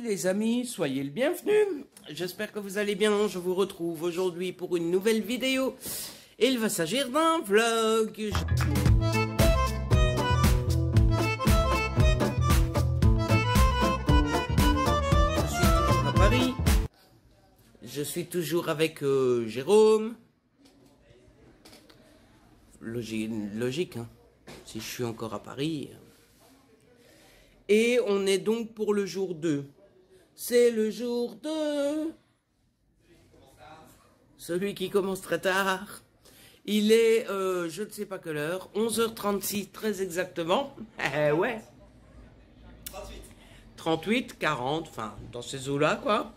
les amis, soyez le bienvenu. J'espère que vous allez bien. Je vous retrouve aujourd'hui pour une nouvelle vidéo. Et il va s'agir d'un vlog. Je suis toujours à Paris. Je suis toujours avec Jérôme. Logique, hein. Si je suis encore à Paris. Et on est donc pour le jour 2. C'est le jour 2. Celui qui commence très tard. Il est, je ne sais pas quelle heure, 11h36 très exactement. Ouais. 38, 40, enfin dans ces eaux-là quoi.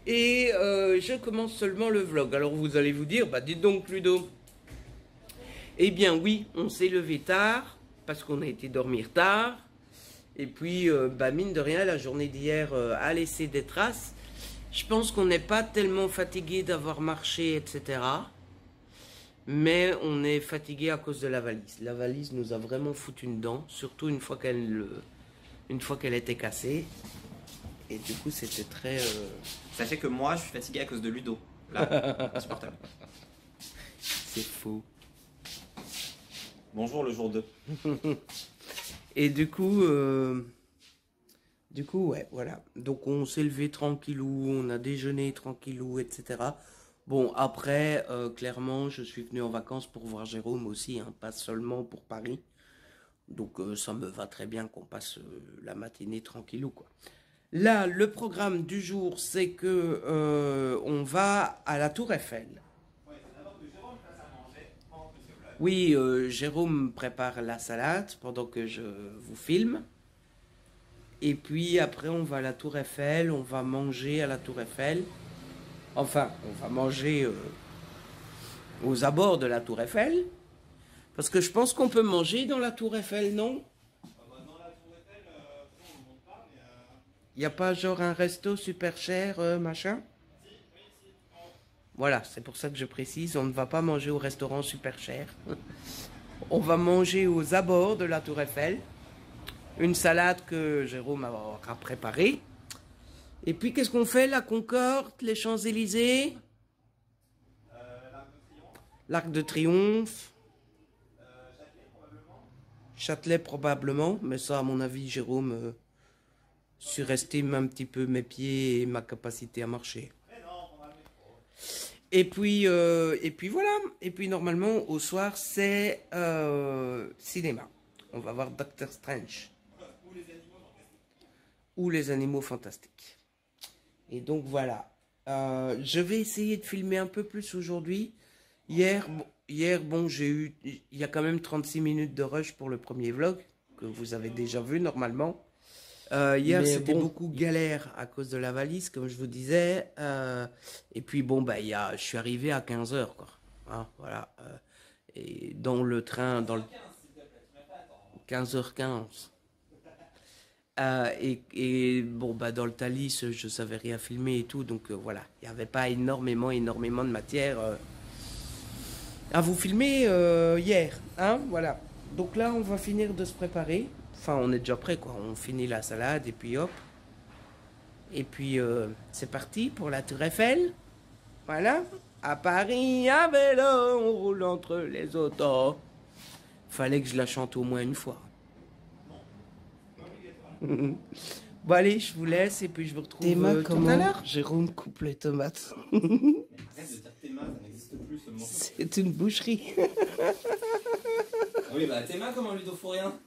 Et je commence seulement le vlog. Alors vous allez vous dire, bah dites donc Ludo. Eh bien oui, on s'est levé tard, parce qu'on a été dormir tard. Et puis, bah, mine de rien, la journée d'hier a laissé des traces. Je pense qu'on n'est pas tellement fatigué d'avoir marché, etc. Mais on est fatigué à cause de la valise. La valise nous a vraiment foutu une dent, surtout une fois qu'elle était cassée. Et du coup, c'était très... Sachez que moi, je suis fatigué à cause de Ludo. Là, insupportable. C'est faux. Bonjour le jour 2. Et du coup, ouais, voilà. Donc on s'est levé tranquillou, on a déjeuné tranquillou, etc. Bon, après, clairement, je suis venu en vacances pour voir Jérôme aussi, hein, pas seulement pour Paris. Donc ça me va très bien qu'on passe la matinée tranquillou, quoi. Là, le programme du jour, c'est que on va à la Tour Eiffel. Oui, Jérôme prépare la salade pendant que je vous filme. Et puis après, on va à la Tour Eiffel, on va manger à la Tour Eiffel. Enfin, on va manger aux abords de la Tour Eiffel. Parce que je pense qu'on peut manger dans la Tour Eiffel, non? Dans la Tour Eiffel, on ne monte pas, mais... Il n'y a pas genre un resto super cher, machin? Si, oui, si. Voilà, c'est pour ça que je précise, on ne va pas manger au restaurant super cher. On va manger aux abords de la Tour Eiffel. Une salade que Jérôme aura préparée. Et puis, qu'est-ce qu'on fait? La Concorde, les Champs-Élysées, L'Arc de Triomphe. Châtelet, probablement. Châtelet, probablement. Mais ça, à mon avis, Jérôme surestime un petit peu mes pieds et ma capacité à marcher. Mais non, on va le métro. Et puis voilà. Et puis, normalement, au soir, c'est cinéma. On va voir Doctor Strange. Ou les animaux fantastiques. Et donc voilà. Je vais essayer de filmer un peu plus aujourd'hui. Hier, bon, il y a quand même 36 minutes de rush pour le premier vlog, que vous avez déjà vu normalement. Hier, c'était beaucoup galère à cause de la valise, comme je vous disais. Et puis bon, bah, je suis arrivé à 15h, quoi. Hein, voilà. Et dans le train, dans le 15h15. Et bon, bah, dans le Thalys, je savais rien filmer et tout, donc voilà. Il n'y avait pas énormément de matière à vous filmer hier, hein, voilà. Donc là, on va finir de se préparer. Enfin, on est déjà prêt, quoi. On finit la salade et puis hop. Et puis, c'est parti pour la Tour Eiffel. Voilà. À Paris, à vélo, on roule entre les autos. Fallait que je la chante au moins une fois. Bon allez, je vous laisse et puis je vous retrouve tout à l'heure. Jérôme coupe les tomates. Arrête de dire Théma, ça n'existe plus ce mot. C'est une boucherie. Oui, bah Théma, comment Ludo fout rien?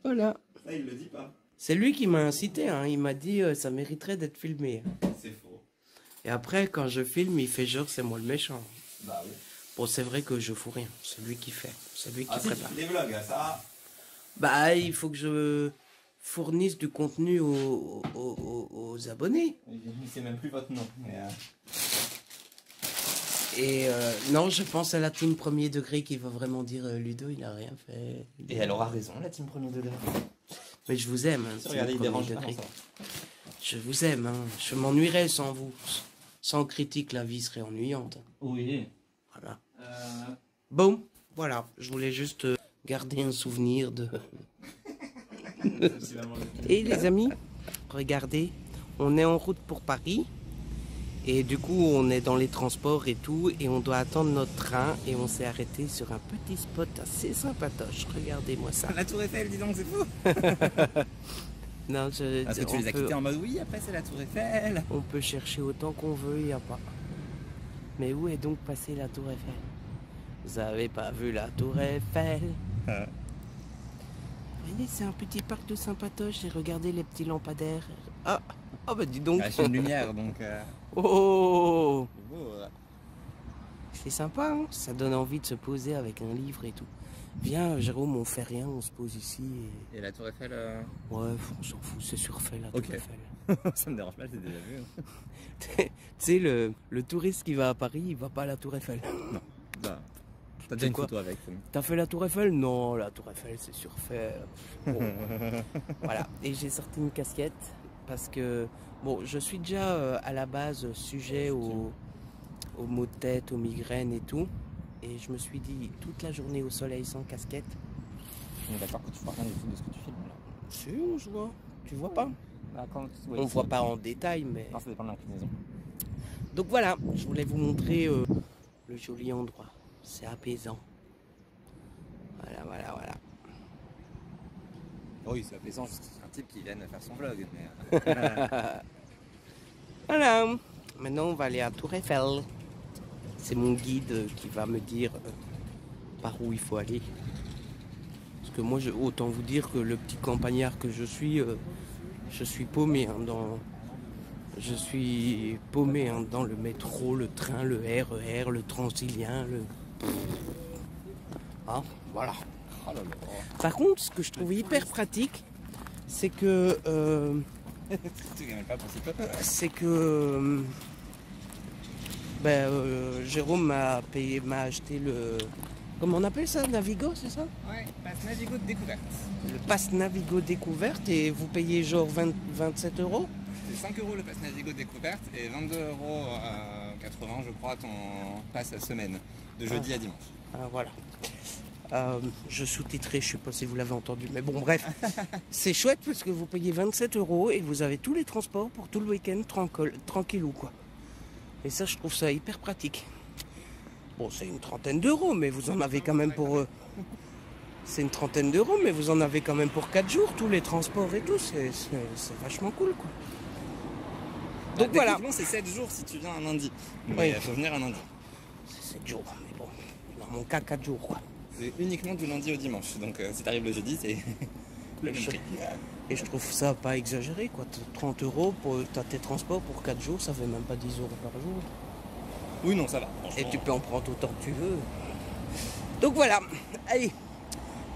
Voilà. Ça, il le dit pas. C'est lui qui m'a incité, hein. Il m'a dit ça mériterait d'être filmé. C'est faux. Et après, quand je filme, il fait genre c'est moi le méchant. Bah oui. Bon, c'est vrai que je fous rien. C'est lui qui fait. C'est lui qui Si, prépare. tu fais des vlogs, ça... Bah, il faut que je fournisse du contenu aux abonnés. C'est même plus votre nom, mais... Et non, je pense à la team premier degré qui va vraiment dire Ludo, il a rien fait. Et elle aura raison, la team premier degré. Mais je vous aime, hein, Regardez, il dérange pas, degré. ça. Je vous aime, hein. Je m'ennuierais sans vous. Sans critique, la vie serait ennuyante. Oui. Voilà. Bon, voilà. Je voulais juste garder un souvenir de... Et les amis, regardez, on est en route pour Paris. Et du coup, on est dans les transports et tout. Et on doit attendre notre train. Et on s'est arrêté sur un petit spot assez sympatoche. Regardez-moi ça. La Tour Eiffel, dis donc, c'est fou. Non, Parce que tu les as quittés en mode oui, après c'est la Tour Eiffel. On peut chercher autant qu'on veut, il n'y a pas. Mais où est donc passée la Tour Eiffel? Vous avez pas vu la Tour Eiffel? Voyez, c'est un petit parc de sympatoche et regardez les petits lampadaires. Ah, oh bah dis donc. Ah, c'est une lumière donc. Oh, C'est beau, c'est sympa, hein, ça donne envie de se poser avec un livre et tout. Viens, Jérôme, on fait rien, on se pose ici. Et la Tour Eiffel. Ouais, on s'en fout, c'est surfait la Tour Ok. Eiffel. Ça me dérange pas, j'ai déjà vu. Tu sais, le touriste qui va à Paris, il va pas à la Tour Eiffel. Non. Bah, t'as C'est déjà une quoi photo avec. T'as fait la Tour Eiffel? Non, la Tour Eiffel c'est surfait. Bon. Voilà, et j'ai sorti une casquette parce que, bon, je suis déjà à la base sujet aux maux de tête, aux migraines et tout. Et je me suis dit, toute la journée au soleil sans casquette. On est d'accord que tu vois rien du tout de ce que tu filmes là. Si, on se voit. Tu vois pas? Bah, On voit pas en détail, mais... Non, ça dépend de l'inclinaison. Donc voilà, je voulais vous montrer le joli endroit. C'est apaisant. Voilà, voilà, voilà. Oui, c'est apaisant, c'est un type qui vient faire son vlog. Mais... Voilà. Maintenant, on va aller à Tour Eiffel. C'est mon guide qui va me dire par où il faut aller. Parce que moi, autant vous dire que le petit campagnard que je suis paumé hein, je suis paumé hein, dans le métro, le train, le RER, le Transilien, le... Ah, voilà. Oh là là. Par contre, ce que je trouve hyper pratique, c'est que... Tu gagnes pas pour si peu. c'est que... Jérôme m'a acheté le... Comment on appelle ça? Navigo, c'est ça? Ouais, passe Navigo de découverte. Le pass Navigo découverte et vous payez genre 27 €? C'est 5 € le pass Navigo découverte et 22,80 € je crois ton pass à semaine, de jeudi à dimanche. Ah, voilà. Je sous-titrerai, je sais pas si vous l'avez entendu, mais bon bref. C'est chouette parce que vous payez 27 € et vous avez tous les transports pour tout le week-end tranquillou quoi. Et ça je trouve ça hyper pratique. Bon c'est une trentaine d'euros mais vous en avez quand même pour... C'est une trentaine d'euros mais vous en avez quand même pour 4 jours, tous les transports et tout, c'est vachement cool quoi. Donc voilà. C'est 7 jours si tu viens un lundi. Oui. Mais il faut venir un lundi. C'est 7 jours, mais bon, dans mon cas 4 jours quoi. C'est uniquement du lundi au dimanche. Donc si t'arrives le jeudi, c'est le même prix. Et je trouve ça pas exagéré quoi. 30 € pour t'as tes transports pour 4 jours, ça fait même pas 10 € par jour. Oui, non, ça va. Et tu peux en prendre autant que tu veux. Donc voilà, allez,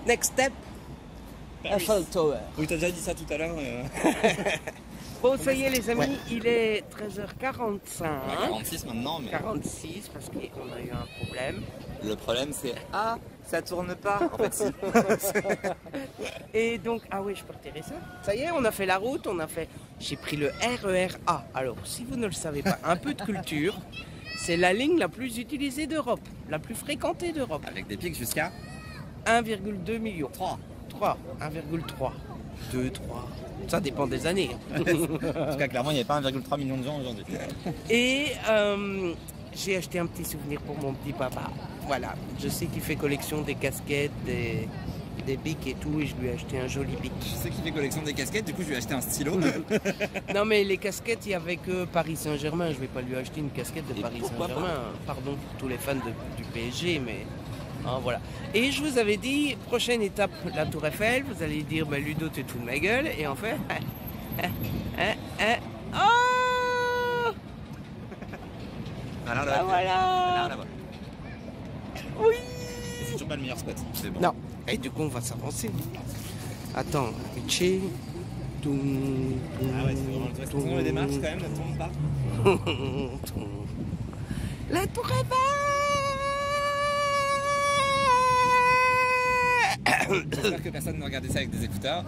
next step, Eiffel Tower. Oui, t'as déjà dit ça tout à l'heure. Bon, ça y est les amis, il est 13h45. 46 maintenant, mais 46 parce qu'on a eu un problème. le problème c'est ça tourne pas. En fait, si. Et donc, ah oui, je peux retirer ça. Ça y est, on a fait la route, j'ai pris le RER A. Alors, si vous ne le savez pas, un peu de culture, c'est la ligne la plus utilisée d'Europe, la plus fréquentée d'Europe. Avec des pics jusqu'à 1,2 million. 3. 3, 1,3. 2, 3. Ça dépend des années. En tout cas, clairement, il n'y avait pas 1,3 million de gens aujourd'hui. Et j'ai acheté un petit souvenir pour mon petit papa. Voilà, je sais qu'il fait collection des casquettes, des bics et tout, et je lui ai acheté un joli bic. Je sais qu'il fait collection des casquettes, du coup, je lui ai acheté un stylo. Non, mais les casquettes, il n'y avait que Paris Saint-Germain. Je vais pas lui acheter une casquette de Et Paris pourquoi Saint-Germain. Pardon pour tous les fans du PSG, mais hein, voilà. Et je vous avais dit, prochaine étape, la Tour Eiffel. Vous allez dire, bah, Ludo, t'es tout de ma gueule. Et en fait, oh, Alors, ah, voilà. là-bas. Oui. C'est toujours pas le meilleur spot. C'est bon. Non. Et du coup, on va s'avancer. Attends, Richie. Ah ouais, c'est vraiment le tour. Les démarches quand même, ne tourne pas. La Tour Eiffel. J'espère que personne ne regardait ça avec des écouteurs.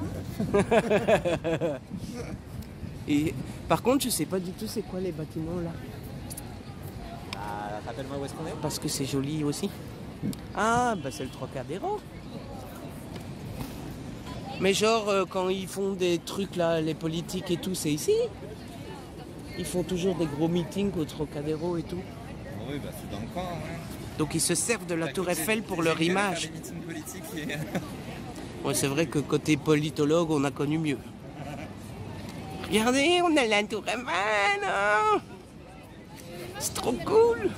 Et par contre, je sais pas du tout c'est quoi les bâtiments là. Rappelle-moi où est-ce qu'on est. Parce que c'est joli aussi. Ah, bah c'est le Trocadéro. Mais genre, quand ils font des trucs là, les politiques et tout, c'est ici. Ils font toujours des gros meetings au Trocadéro et tout. Oui, bah c'est dans le coin, ouais. Donc ils se servent de la Tour Eiffel pour leur image. Ouais, c'est vrai que côté politologue, on a connu mieux. Regardez, on a la Tour Eiffel, hein. C'est trop cool.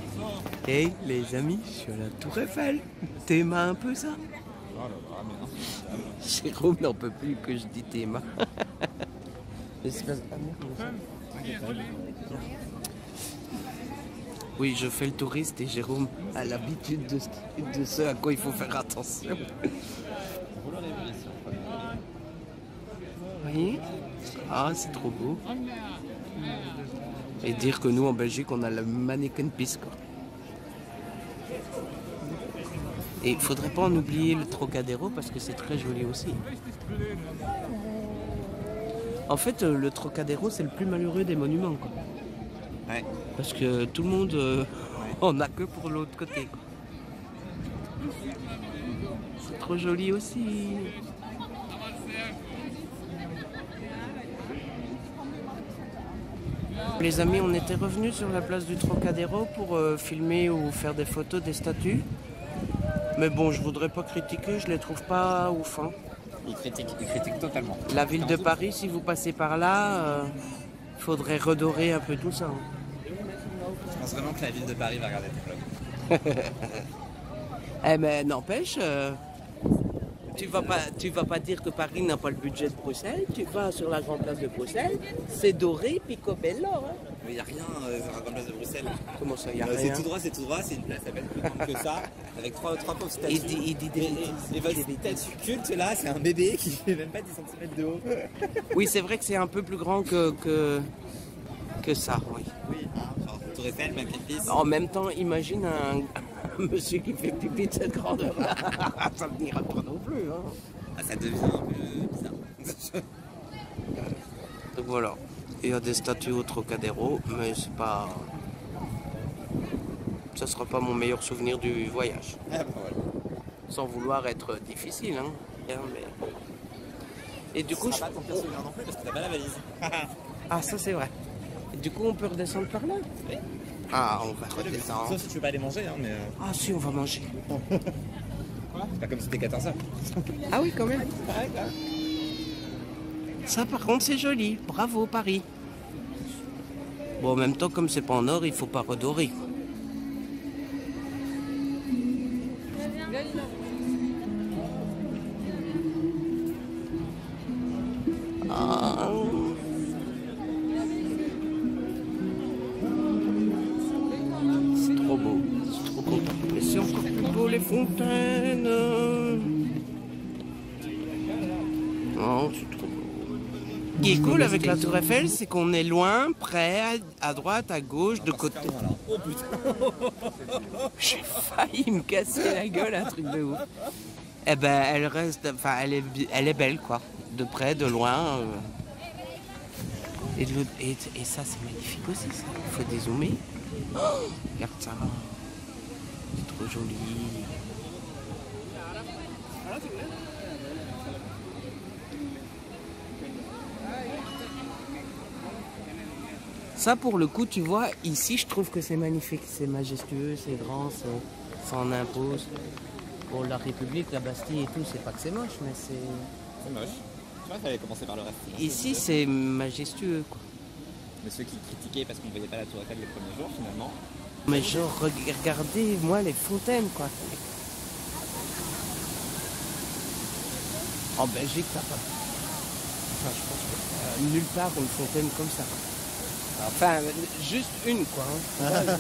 Hey les amis, je suis à la Tour Eiffel. T'aimes un peu ça? Oh là là, mais non. Jérôme n'en peut plus que je dis Théma. Oui, je fais le touriste et Jérôme a l'habitude de ce à quoi il faut faire attention. Vous voyez? Ah, c'est trop beau. Et dire que nous, en Belgique, on a le mannequin piste, quoi. Et il faudrait pas en oublier le Trocadéro parce que c'est très joli aussi. En fait, le Trocadéro, c'est le plus malheureux des monuments, quoi. Ouais. Parce que tout le monde en a que pour l'autre côté, quoi. C'est trop joli aussi. Les amis, on était revenus sur la place du Trocadéro pour filmer ou faire des photos des statues. Mais bon, je voudrais pas critiquer, je les trouve pas ouf, hein. Il critique totalement. La ville de Paris, si vous passez par là, faudrait redorer un peu tout ça, hein. Je pense vraiment que la ville de Paris va regarder tes vlogs. Eh mais n'empêche, tu vas pas dire que Paris n'a pas le budget de Bruxelles. Tu vas sur la grande place de Bruxelles, c'est doré, picobello, hein. Mais il n'y a rien sur la grande place de Bruxelles. Comment ça, il y a rien? C'est tout droit, c'est une place à peine plus grande que ça, avec trois pauvres statues. Il dit des bêtises. Et votre statue culte là, c'est un bébé qui fait même pas 10 cm de haut. Oui, c'est vrai que c'est un peu plus grand que ça, oui. Oui, genre Tour Eiffel, même fils. En même temps, imagine un monsieur qui fait pipi de cette grandeur. Ça ne n'ira pas non plus, hein. Ah, ça devient un peu bizarre. Donc voilà, il y a des statues au Trocadéro, mais c'est pas... Ça sera pas mon meilleur souvenir du voyage. Ah, bah, voilà. Sans vouloir être difficile, hein. Bien, mais... Et du coup, Ce sera pas ton pire souvenir non plus parce que t'as pas la valise. Ah, ça c'est vrai. Et du coup, on peut redescendre par là? Oui. Ah, on va redescendre. Sauf si tu veux pas aller manger, hein, mais. Ah si, on va manger. C'est pas comme si t'étais 14 heures. Ah oui, quand même. Ça, par contre, c'est joli. Bravo, Paris. Bon, en même temps, comme c'est pas en or, il faut pas redorer, quoi. Ah. C'est trop beau. C'est trop beau. Et c'est encore plus beau, les fontaines. Oh, c'est trop beau. Ce qui est cool avec la Tour Eiffel, c'est qu'on est loin, près, à droite, à gauche, de côté. Oh putain. J'ai failli me casser la gueule, un truc de ouf. Eh ben, elle reste, enfin, elle est belle, quoi. De près, de loin. Et ça, c'est magnifique aussi, ça. Il faut dézoomer. Oh, regarde ça. C'est trop joli. Ça, pour le coup, tu vois, ici, je trouve que c'est magnifique. C'est majestueux, c'est grand, ça en impose. Pour la République, la Bastille et tout, c'est pas que c'est moche, mais c'est... C'est moche. Tu vois, il fallait commencer par le reste. Ici, c'est majestueux, quoi. Mais ceux qui critiquaient parce qu'on voyait pas la Tour Eiffel les premiers jours, finalement. Mais genre, regardez, moi, les fontaines, quoi. En Belgique, t'as pas... Enfin, je pense que nulle part une fontaine comme ça. Enfin, juste une, quoi. Hein.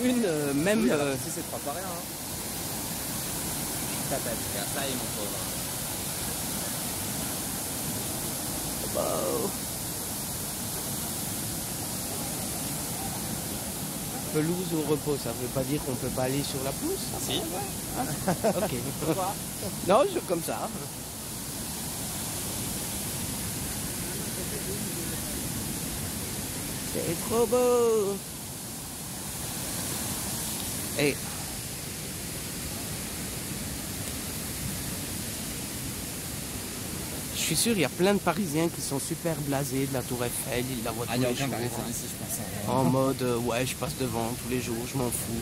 Une, même... Oui, alors, si c'est trois fois rien, hein. Ça et mon pauvre. Bah... Pelouse au repos, ça veut pas dire qu'on peut pas aller sur la pelouse? Si. Ah, ok. Pourquoi? Non, je comme ça. C'est trop beau. Et suis sûr, il y a plein de Parisiens qui sont super blasés de la Tour Eiffel, ils la voient tous il y a les aucun jours. Parisien ici, je pense. Hein. En mode, ouais, je passe devant tous les jours, je m'en fous.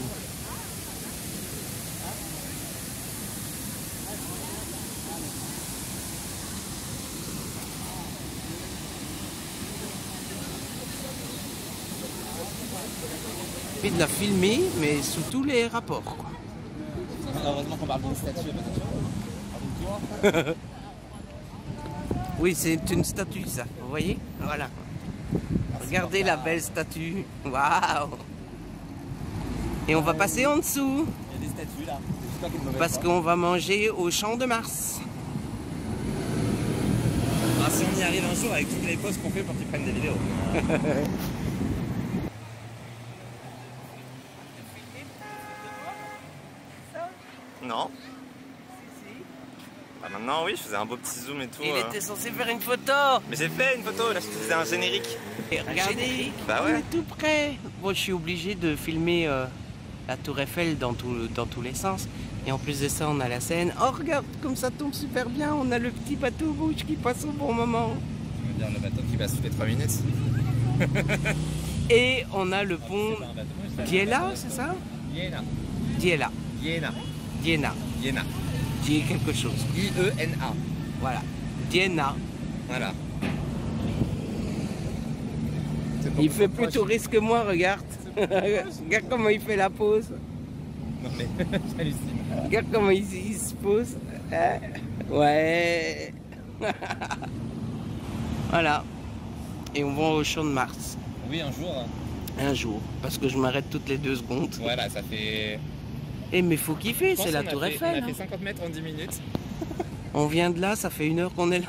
Puis de la filmer, mais sous tous les rapports, quoi. Heureusement qu'on parle d'une statue, Oui, c'est une statue, ça. Vous voyez? Voilà. Regardez la belle statue. Waouh! Et on va passer en dessous. Il y a des statues là. Parce qu'on va manger au Champ de Mars. Ah, si on y arrive un jour avec toutes les pauses qu'on fait pour qu'ils prennent des vidéos. Non. Bah maintenant oui, je faisais un beau petit zoom et tout. Il était censé faire une photo. Mais j'ai fait une photo, là je faisais un générique. Et regardez, Bah on ouais. est tout près. Bon, je suis obligé de filmer la Tour Eiffel dans tous les sens. Et en plus de ça, on a la Seine. Oh, regarde, comme ça tombe super bien. On a le petit bateau rouge qui passe au bon moment. Je veux dire le bateau qui passe toutes les 3 minutes. Et on a le pont Diela, c'est ça? Iéna. Diela. Iéna. Diena. Iéna. Dis quelque chose. I-E-N-A. Voilà. Diena. Voilà. Il fait plus touriste que moi, regarde. Regarde comment il fait la pose. Non mais j'hallucine. Regarde comment il se pose. Ouais. Voilà. Et on va au Champ de Mars. Oui, un jour. Un jour. Parce que je m'arrête toutes les 2 secondes. Voilà, ça fait... Eh mais faut kiffer, c'est la Tour Eiffel. On a fait 50 mètres en 10 minutes. On vient de là, ça fait 1 heure qu'on est là.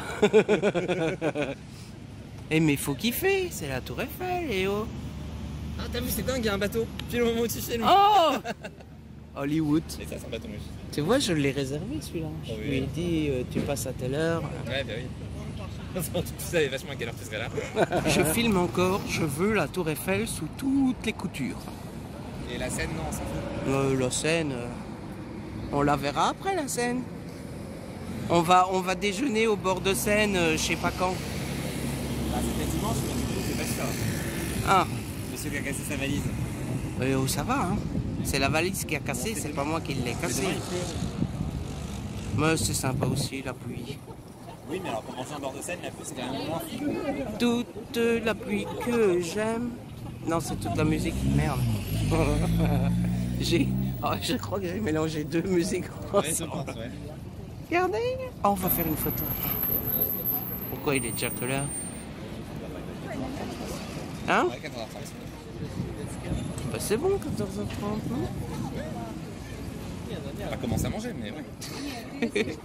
Eh mais faut kiffer, c'est la Tour Eiffel, et oh. Ah t'as vu, c'est dingue, il y a un bateau. Puis le moment où tu fais nous. Oh Hollywood. Et ça, c'est un bateau mouche. Tu vois, je l'ai réservé celui-là. Je Oh oui. lui ai dit, tu passes à telle heure. Ouais, bah oui. Tu savais vachement à quelle heure tu serais là. Je filme encore, je veux la Tour Eiffel sous toutes les coutures. Et la scène, non, on s'en fout. La Seine, on la verra après la Seine. On va déjeuner au bord de Seine, je sais pas quand. Ah, c'était dimanche, mais du coup, c'est pas sûr. Ah, Monsieur qui a cassé sa valise. oh, ça va, hein. C'est la valise qui a cassé, c'est pas moi qui l'ai cassé. Mais c'est sympa aussi, la pluie. Oui, mais alors pour manger un bord de Seine, la pluie, c'est quand même moins. Toute la pluie que j'aime. Non, c'est toute la musique. Merde. Je crois que j'ai mélangé 2 musiques Ouais, je ensemble. pense, ouais. Regardez. Oh, on va faire une photo. Pourquoi il est déjà que l'heure? Hein? Ouais, 14h30. Bah c'est bon, 14h30, non? On va commencer à manger, mais ouais.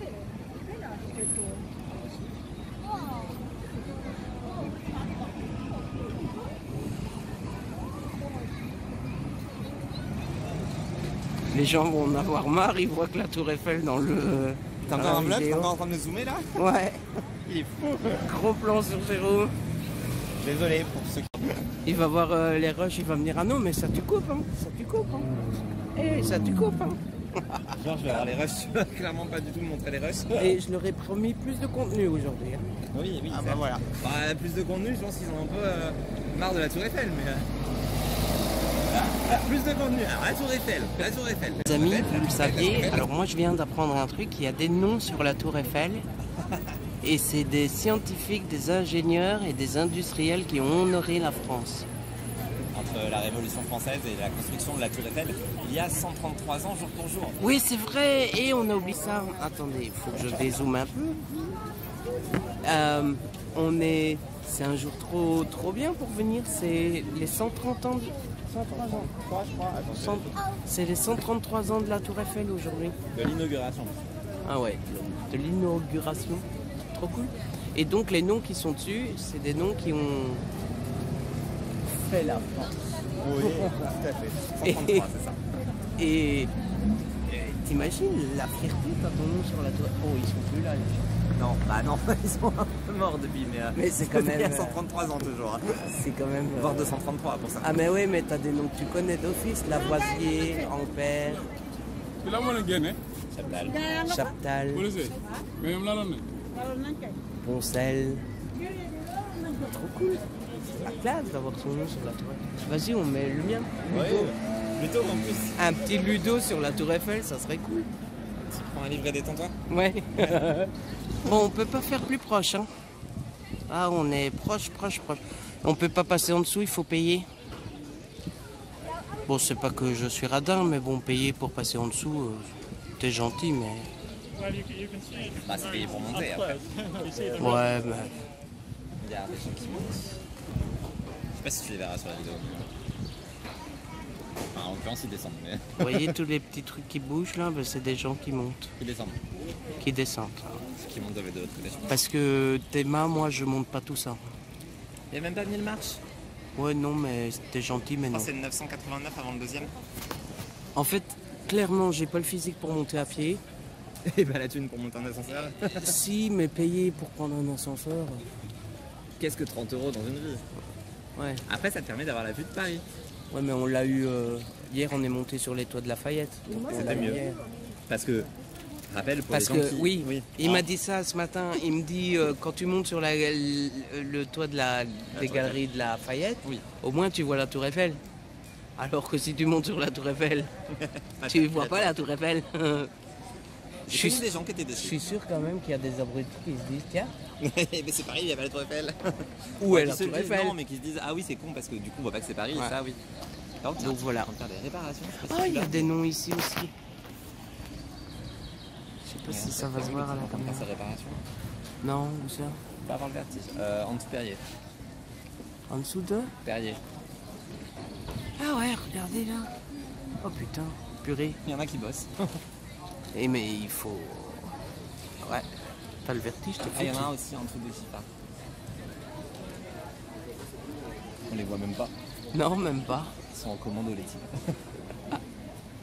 Les gens vont en avoir marre, ils voient que la Tour Eiffel dans le... T'as dans encore la un vlog? T'es vidéo. encore en train de zoomer là? Ouais. Il est fou. Gros plan sur Jérôme. Désolé pour ceux qui... Il va voir les rushs, il va me dire, ah non, mais ça tu coupes, hein. Ça tu coupes, hein. Eh, ça tu coupes, hein. Genre, je vais avoir les rushs. Tu vas clairement pas du tout me montrer les rushs. Et je leur ai promis plus de contenu aujourd'hui, hein. Oui, oui. Ah bah voilà. Bah, plus de contenu, je pense qu'ils ont un peu marre de la Tour Eiffel, mais... Plus de contenu. Alors, la Tour Eiffel. La Tour Eiffel. Les amis, vous le saviez, alors moi je viens d'apprendre un truc, il y a des noms sur la Tour Eiffel. Et c'est des scientifiques, des ingénieurs et des industriels qui ont honoré la France. Entre la Révolution française et la construction de la Tour Eiffel, il y a 133 ans jour pour jour. Oui, c'est vrai, et on a oublié ça. Attendez, il faut que je dézoome un peu. C'est un jour trop bien pour venir, c'est les 130 ans. 103 ans. 3, je crois. C'est les 133 ans de la Tour Eiffel aujourd'hui. De l'inauguration. Ah ouais, de l'inauguration. Trop cool. Et donc les noms qui sont dessus, c'est des noms qui ont fait la France. Oui, tout à fait. 133, c'est ça. Et t'imagines la fierté quand on est sur la tour. Oh, ils sont plus là. Non, bah non, ils sont un peu morts depuis, Mais c'est quand même. Il y a 133 ans toujours. C'est quand même. Voire 233 pour ça. Ah, mais oui, mais t'as des noms que tu connais d'office. Lavoisier, Ampère, Chaptal. Chaptal. Poncel. Trop cool. La classe d'avoir son nom sur la tour Eiffel. Vas-y, on met le mien. Ludo. Ludo en plus. Un petit Ludo sur la tour Eiffel, ça serait cool. Tu prends un livret détends-toi. Ouais. Bon, on peut pas faire plus proche. Hein. Ah, on est proche. On peut pas passer en dessous, il faut payer. Bon, c'est pas que je suis radin, mais bon, payer pour passer en dessous, t'es gentil, mais... Bah, c'est payé pour monter après. Ouais, mais... Il y a des gens qui montent. Je sais pas si tu les verras sur la vidéo. Enfin, en l'occurrence, ils descendent. Mais... Vous voyez tous les petits trucs qui bougent là, ben, c'est des gens qui montent, Ils descendent. qui descendent. Ceux qui montent doivent être de l'autre côté. Parce que Théma, moi, je monte pas tout ça. Il n'y a même pas 1000 marches. Ouais, non, mais t'es gentil, mais Je non. crois que c'est 989 avant le deuxième. En fait, clairement, j'ai pas le physique pour monter à pied. Et bah la thune pour monter en ascenseur. Si, mais payer pour prendre un ascenseur... Qu'est-ce que 30 € dans une vie? Ouais. Après, ça te permet d'avoir la vue de Paris. Ouais, mais on l'a eu... Hier, on est monté sur les toits de Lafayette. C'était mieux. Parce que, rappelle, pour Parce les gens que, qui... oui, il Ah. m'a dit ça ce matin. Il me dit, quand tu montes sur le toit de des galeries de Lafayette, Oui. au moins tu vois la tour Eiffel. Alors que si tu montes sur la tour Eiffel, tu vois pas la tour Eiffel. Je J'ai connu suis, des gens qui étaient je dessus. suis sûr quand même qu'il y a des abrutis qui se disent, tiens, Mais c'est Paris, il y avait la tour Eiffel. où est Qui la se tour disent Eiffel? Non, mais qui se disent, ah oui, c'est con parce que du coup, on voit pas que c'est Paris, Ouais. et ça, oui. Par contre, Donc tiens, voilà. on va faire des réparations. Je sais pas Ah, si il y a tu des noms ici aussi. Je sais pas l'as. si ça va se voir à la On va faire caméra. ces réparations. Non, où ça? Pas avoir le vertige. En dessous Perrier. En dessous de? Perrier. Ah ouais, regardez là. Oh putain, purée. Il y en a qui bossent. Et mais il faut... Ouais. T'as le vertige, t'es Ah, il y en foutu. a un aussi en dessous de Chifa. On les voit même pas. Non, même pas. Ils sont en commando, les types.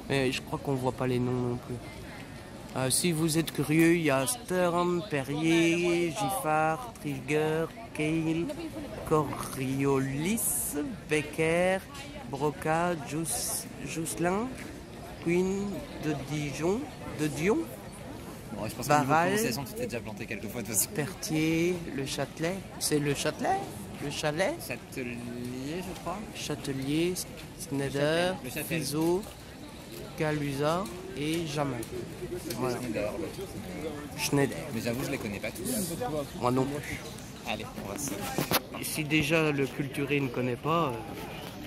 Mais je crois qu'on voit pas les noms non plus. Si vous êtes curieux, il y a Sturm, Perrier, Giffard, Trigger, Keil, Coriolis, Becker, Broca, Jousselin, Queen de Dijon, Bon, je pense que Barral. niveau prononciation, tu t'es déjà planté quelques fois de toute façon. Pertier, le Châtelet. C'est le Châtelet? Le Chalet? Châtelier, je crois. Châtelier, Schneider, Le Châtel. Fizeau, Calusa et Jamin. Voilà. Schneider. Schneider. Mais j'avoue, je les connais pas tous. Moi non plus. Allez, on va se... Si déjà le culturé ne connaît pas,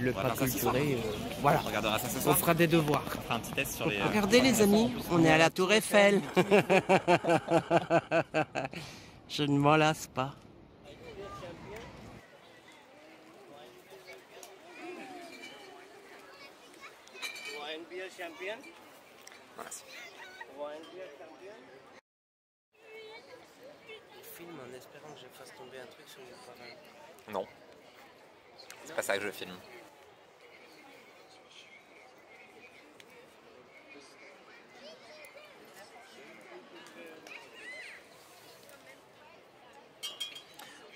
le va pas faire ça ce soir. culturé, voilà. On regardera ça ce On soir. fera des devoirs. On fera un petit test sur les... Regardez les amis, on est à la Tour Eiffel. Je ne m'en lasse pas. Voilà. Je filme en espérant que je fasse tomber un truc sur le parrain. Non. C'est pas ça que je filme.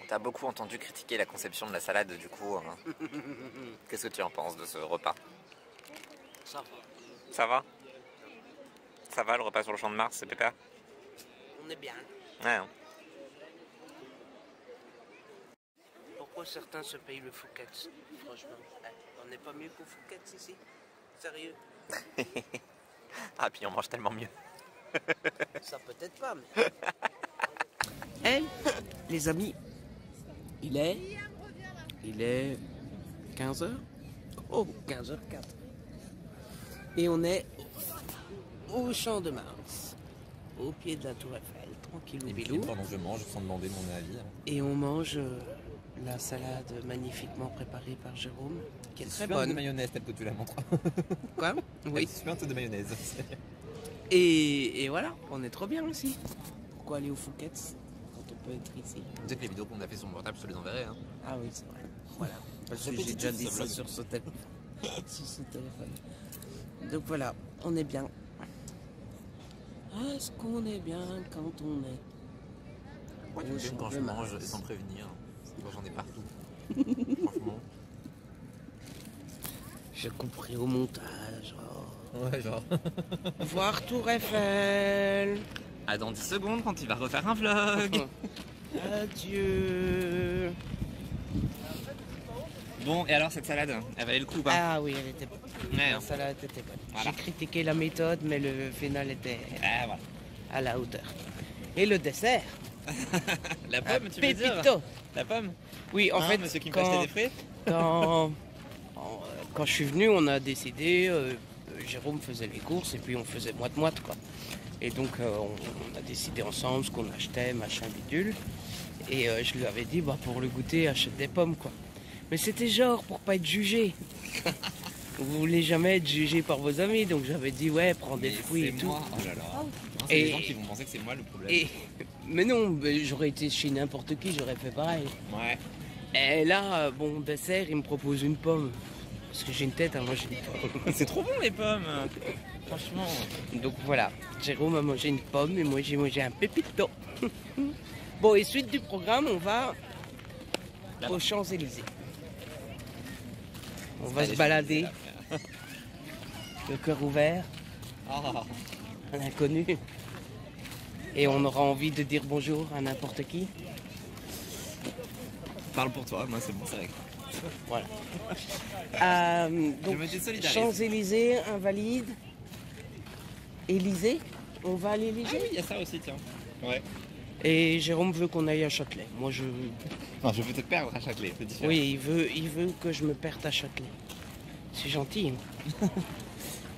On t'a beaucoup entendu critiquer la conception de la salade, du coup. Qu'est-ce que tu en penses de ce repas? Ça va. Ça va? Ça va le repas sur le champ de Mars, c'est pépère? On est bien. Ouais. Hein. Pourquoi certains se payent le Fouquet? Franchement, on n'est pas mieux qu'au Fouquet ici? Sérieux? Ah, puis on mange tellement mieux. Ça peut-être pas, mais... Eh, les amis, il est 15h. Oh, 15h04. Et on est au Champ de Mars, au pied de la Tour Eiffel, tranquillou bilou. Pendant que je mange, sans demander mon avis. Et on mange la salade magnifiquement préparée par Jérôme, qui est très de bonne. mayonnaise, telle que tu la montres. Quoi? Oui. Suinte de mayonnaise. Et voilà, on est trop bien aussi. Pourquoi aller au Fouquet quand on peut être ici? Tu sais que les vidéos qu'on a fait sur mon portable, je te les enverrai. Hein. Ah oui, c'est vrai. Voilà. Parce que j'ai déjà dit ça sur ce téléphone. Sur ce téléphone. Donc voilà, on est bien. Est-ce qu'on est bien quand on est Moi, tu au me filmes Champ quand de je Mars. mange sans prévenir. Moi, j'en ai partout. Franchement. J'ai compris au montage. Oh. Ouais, genre. Voir Tour Eiffel. Ah, dans 10 secondes, quand il va refaire un vlog. Adieu. Bon, et alors cette salade, elle valait le coup ou pas? Ah oui, elle était bonne. Ouais, La hein. salade était bonne. Voilà. J'ai critiqué la méthode, mais le final était Ah, voilà. à la hauteur. Et le dessert, La pomme, tu veux dire? pépito. La pomme? Oui, en Hein, fait, monsieur qui me peut acheter des fruits? quand je suis venu, on a décidé, Jérôme faisait les courses et puis on faisait moite-moite, quoi. Et donc, on a décidé ensemble ce qu'on achetait, machin bidule. Et je lui avais dit, bah, pour le goûter, achète des pommes, quoi. Mais c'était genre pour pas être jugé. Vous voulez jamais être jugé par vos amis, donc j'avais dit, ouais, prends des fruits et tout. Moi. Oh là là. Non, c'est Et- les gens qui vont penser que c'est moi le problème. Mais non, mais j'aurais été chez n'importe qui, j'aurais fait pareil. Ouais. Et là, bon, dessert, il me propose une pomme. Parce que j'ai une tête à manger une pomme. C'est trop bon les pommes. Franchement. Donc voilà, Jérôme a mangé une pomme et moi j'ai mangé un pépito. Bon, et suite du programme, on va Là-bas. aux Champs-Élysées. On va Allez, se balader, là. le cœur ouvert, Ah. un inconnu. Et on aura envie de dire bonjour à n'importe qui. Parle pour toi, moi c'est bon, c'est vrai. Voilà. Donc, me désolidarise. Champs-Élysées, Invalides, Élysée. On va à Ah l'Élysée. oui, il y a ça aussi, tiens. Ouais. Et Jérôme veut qu'on aille à Châtelet. Moi, je... Non, je veux te perdre à Châtelet, c'est différent. Oui, il veut que je me perde à Châtelet. C'est gentil. Hein.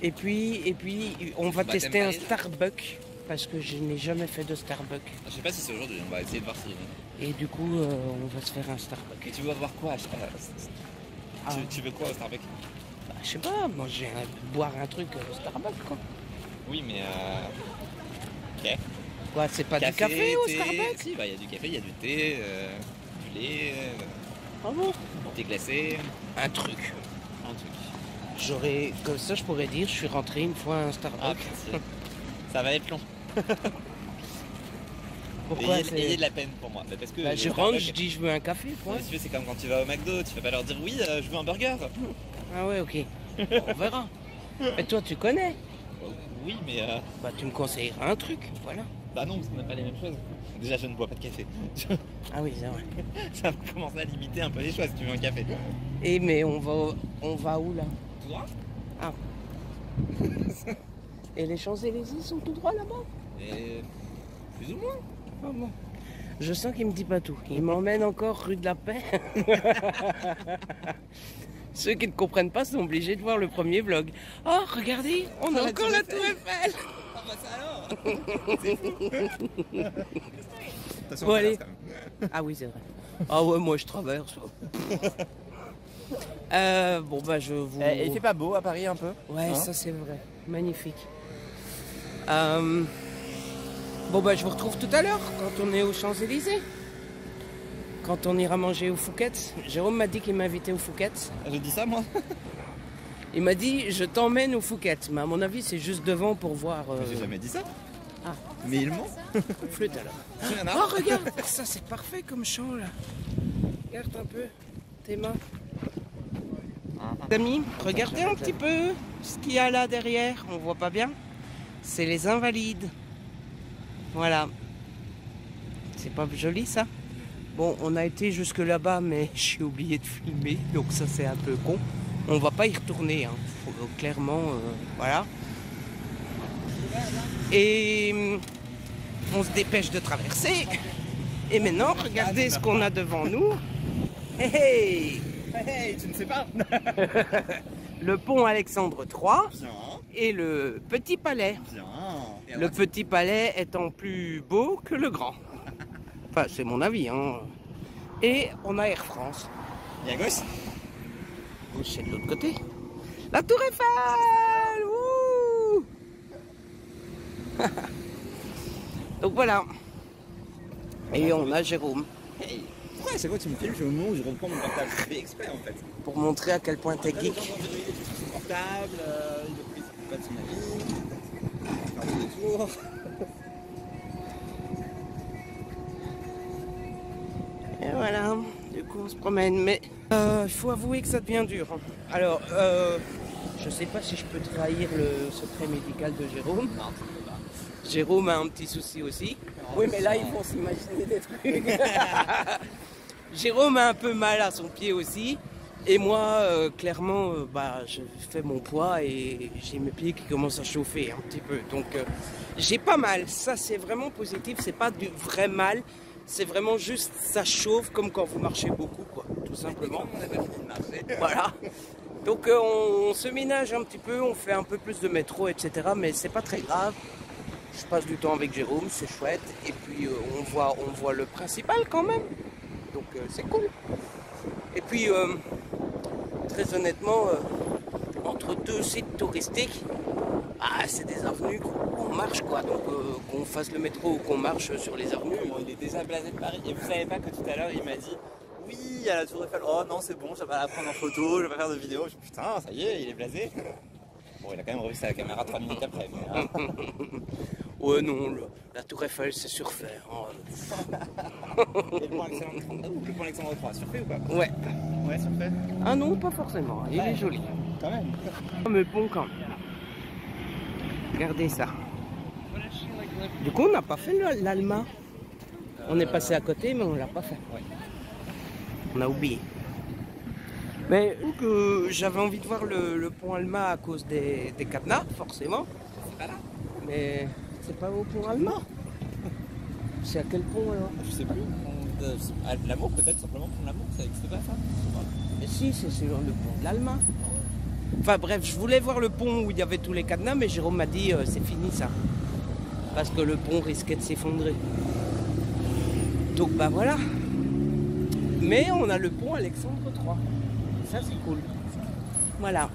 et puis, on va Bah, tester t'aimes pas un les gens? Starbucks parce que je n'ai jamais fait de Starbucks. Je sais pas si c'est aujourd'hui, on va essayer de voir si. Et du coup, on va se faire un Starbucks. Et tu veux voir quoi Ah. tu veux quoi au Starbucks? Bah, je sais pas, manger, boire un truc Starbucks quoi. Oui, mais ok. Quoi, c'est pas du café au thé. Starbucks? Si, bah il y a du café, il y a du thé, du lait, Ah bon? du thé glacé, Un truc. un truc. J'aurais, comme ça, je pourrais dire, je suis rentré une fois à un Starbucks. Ah, merci. Ça va être long. Pourquoi ayez de la peine pour moi. Bah, parce que Bah, je le rentre, Starbucks- je dis je veux un café, point. Ouais, si tu veux, c'est comme quand tu vas au McDo, tu vas pas leur dire oui, je veux un burger. Ah ouais, ok. Bon, on verra. Mais toi, tu connais. Oui, mais Bah, tu me conseilleras un truc, voilà. bah non, c'est même pas les mêmes choses. Déjà, je ne bois pas de café. Ah oui, c'est vrai. Ça va commencer à limiter un peu les choix si tu veux un café. Et mais on va où là? Tout droit. Ah. Et les Champs-Élysées sont tout droit là-bas? Et plus ou moins. Ah bon. Je sens qu'il me dit pas tout. Il m'emmène encore rue de la Paix. Ceux qui ne comprennent pas sont obligés de voir le premier vlog. Oh, regardez, on a la encore Tour la Tour Eiffel. Ah bah ça alors. C'est fou. Attention, Bon, on allez. traverse quand même. Ah oui, c'est vrai. Ah ouais, moi je traverse. Bon bah je vous... Il fait pas beau à Paris un peu? Ouais, Hein? ça c'est vrai. Magnifique. Bon bah je vous retrouve tout à l'heure quand on est aux Champs-Élysées. Quand on ira manger au Fouquet's. Jérôme m'a dit qu'il m'invitait au Fouquet's. Je dis ça moi. Il m'a dit je t'emmène au Fouquet's. Mais à mon avis c'est juste devant pour voir... J'ai jamais dit ça. Ah. Mais il ment. Flûte alors. Rien à Oh voir. regarde, ça c'est parfait comme chant là. Regarde un peu tes mains. Amis, regardez un petit peu ce qu'il y a là derrière. On voit pas bien. C'est les Invalides. Voilà. C'est pas joli ça? Bon, on a été jusque là-bas, mais j'ai oublié de filmer, donc ça c'est un peu con. On va pas y retourner, hein. Clairement, voilà. Et on se dépêche de traverser. Et maintenant, regardez ce qu'on a devant nous. Hey, hey, Hey, tu ne sais pas. le pont Alexandre III Bien, et le Petit Palais. bien. Et Le alors, Petit Palais étant plus beau que le Grand. Enfin, c'est mon avis, hein. Et on a Air France. et à gauche? C'est de l'autre côté. La Tour Eiffel. Wouh. Donc voilà. Et on a Jérôme Hey. Pourquoi à chaque fois que tu me filmes, je suis au moment où je reprends mon portable? Je fais exprès en fait. pour montrer à quel point t'es geek. Il est sur son portable, il a pris pas de son avis. Faire des tours. Et voilà, du coup on se promène, mais il faut avouer que ça devient dur. Hein. Alors, je sais pas si je peux trahir le secret médical de Jérôme. Non, tu peux pas. Jérôme a un petit souci aussi. Non, Oui, mais là, ils vont s'imaginer des trucs. Jérôme a un peu mal à son pied aussi. Et moi, clairement, je fais mon poids et j'ai mes pieds qui commencent à chauffer un petit peu. Donc, j'ai pas mal. Ça, c'est vraiment positif. C'est pas du vrai mal. C'est vraiment juste, ça chauffe comme quand vous marchez beaucoup, quoi. Tout simplement. On n'a pas fini de marcher. Voilà. Donc, on se ménage un petit peu. On fait un peu plus de métro, etc. Mais c'est pas très grave. Je passe du temps avec Jérôme, c'est chouette. Et puis, on voit le principal quand même. Donc, c'est cool. Et puis, très honnêtement, entre deux sites touristiques, c'est des avenues qu'on marche, quoi. Donc, qu'on fasse le métro ou qu'on marche sur les avenues. Bon, il est déjà blasé de Paris. Et vous savez pas que tout à l'heure, il m'a dit oui, il y a la Tour Eiffel. Oh non, c'est bon, je vais pas la prendre en photo, je vais pas faire de vidéo. Je dis, putain, ça y est, il est blasé. Bon, il a quand même revu sa caméra 3 minutes après. Mais, Ouais, non, la Tour Eiffel, c'est surfait. Et le pont Alexandre III, surfait ou pas? Ouais. Ouais, surfait. Ah non, pas forcément. Il est joli. Quand même. Mais bon, quand même. Regardez ça. Du coup, on n'a pas fait l'Alma. On est passé à côté, mais on l'a pas fait. Ouais. On a oublié. Mais j'avais envie de voir le pont Alma à cause des cadenas, forcément. C'est pas là? Mais c'est pas au pont Alma. C'est à quel pont alors? Je sais plus. L'amour peut-être, simplement pour l'amour, ça n'existe pas ça? Et si, c'est sur le pont de l'Alma. Enfin bref, je voulais voir le pont où il y avait tous les cadenas, mais Jérôme m'a dit c'est fini ça. Parce que le pont risquait de s'effondrer. Donc voilà. Mais on a le pont Alexandre III. Ça c'est cool. Voilà.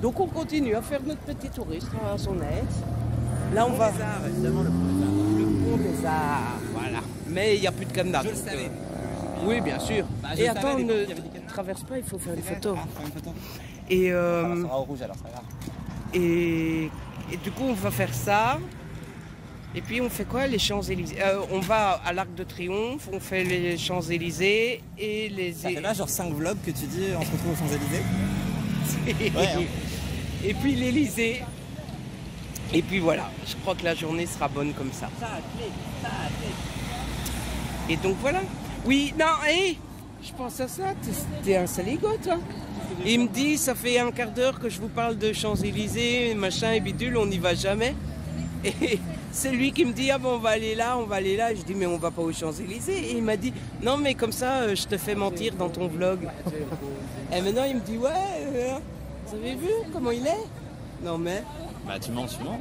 Donc on continue à faire notre petit tourisme à son aise. Là on va... Évidemment, le pont des Arts. Le pont des Arts. Voilà. Mais il n'y a plus de cadenas. Je le donc, savais. Oui, bien sûr. Je Et savais, attends, il y ne avait des cadenas. traverse pas, il faut faire une photo. Ah, faire une photo. Et, Ça sera au rouge alors, c'est pas grave. et du coup, on va faire ça. Et puis, on fait quoi? Les Champs-Élysées. On va à l'Arc de Triomphe, on fait les Champs-Élysées et les... Ça fait là genre 5 vlogs que tu dis on se retrouve aux Champs-Élysées. Ouais, hein. Et puis l'Élysée. Et puis voilà, je crois que la journée sera bonne comme ça. Et donc voilà. Oui, non, hé, je pense à ça, t'es un saligo, toi. Il me dit, ça fait un quart d'heure que je vous parle de Champs-Élysées, machin et bidule, on n'y va jamais. Et c'est lui qui me dit, ah bon, on va aller là, on va aller là. Je dis, mais on va pas aux Champs-Élysées. Et il m'a dit, non, mais comme ça, je te fais mentir dans ton vlog. Et maintenant, il me dit, ouais, vous avez vu comment il est? Non, mais... Bah tu mens, tu mens.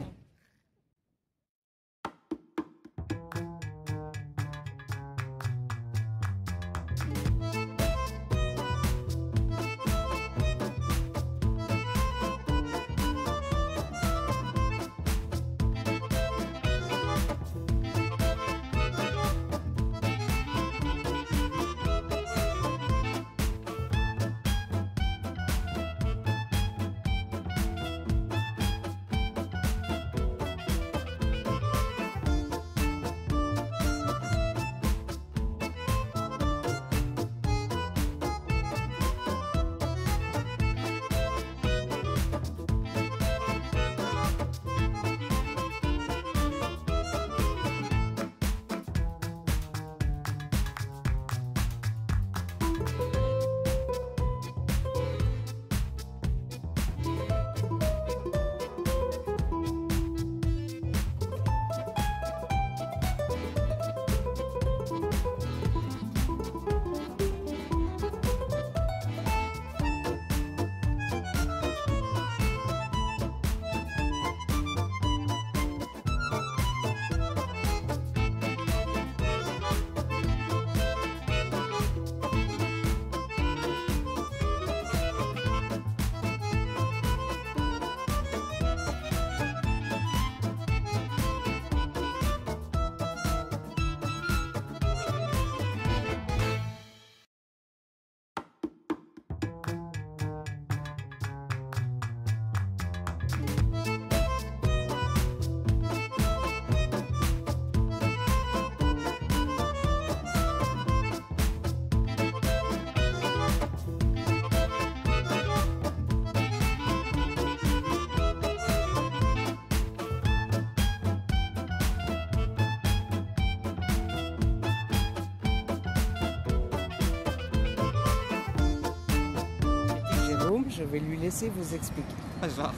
je vais lui laisser vous expliquer. Genre.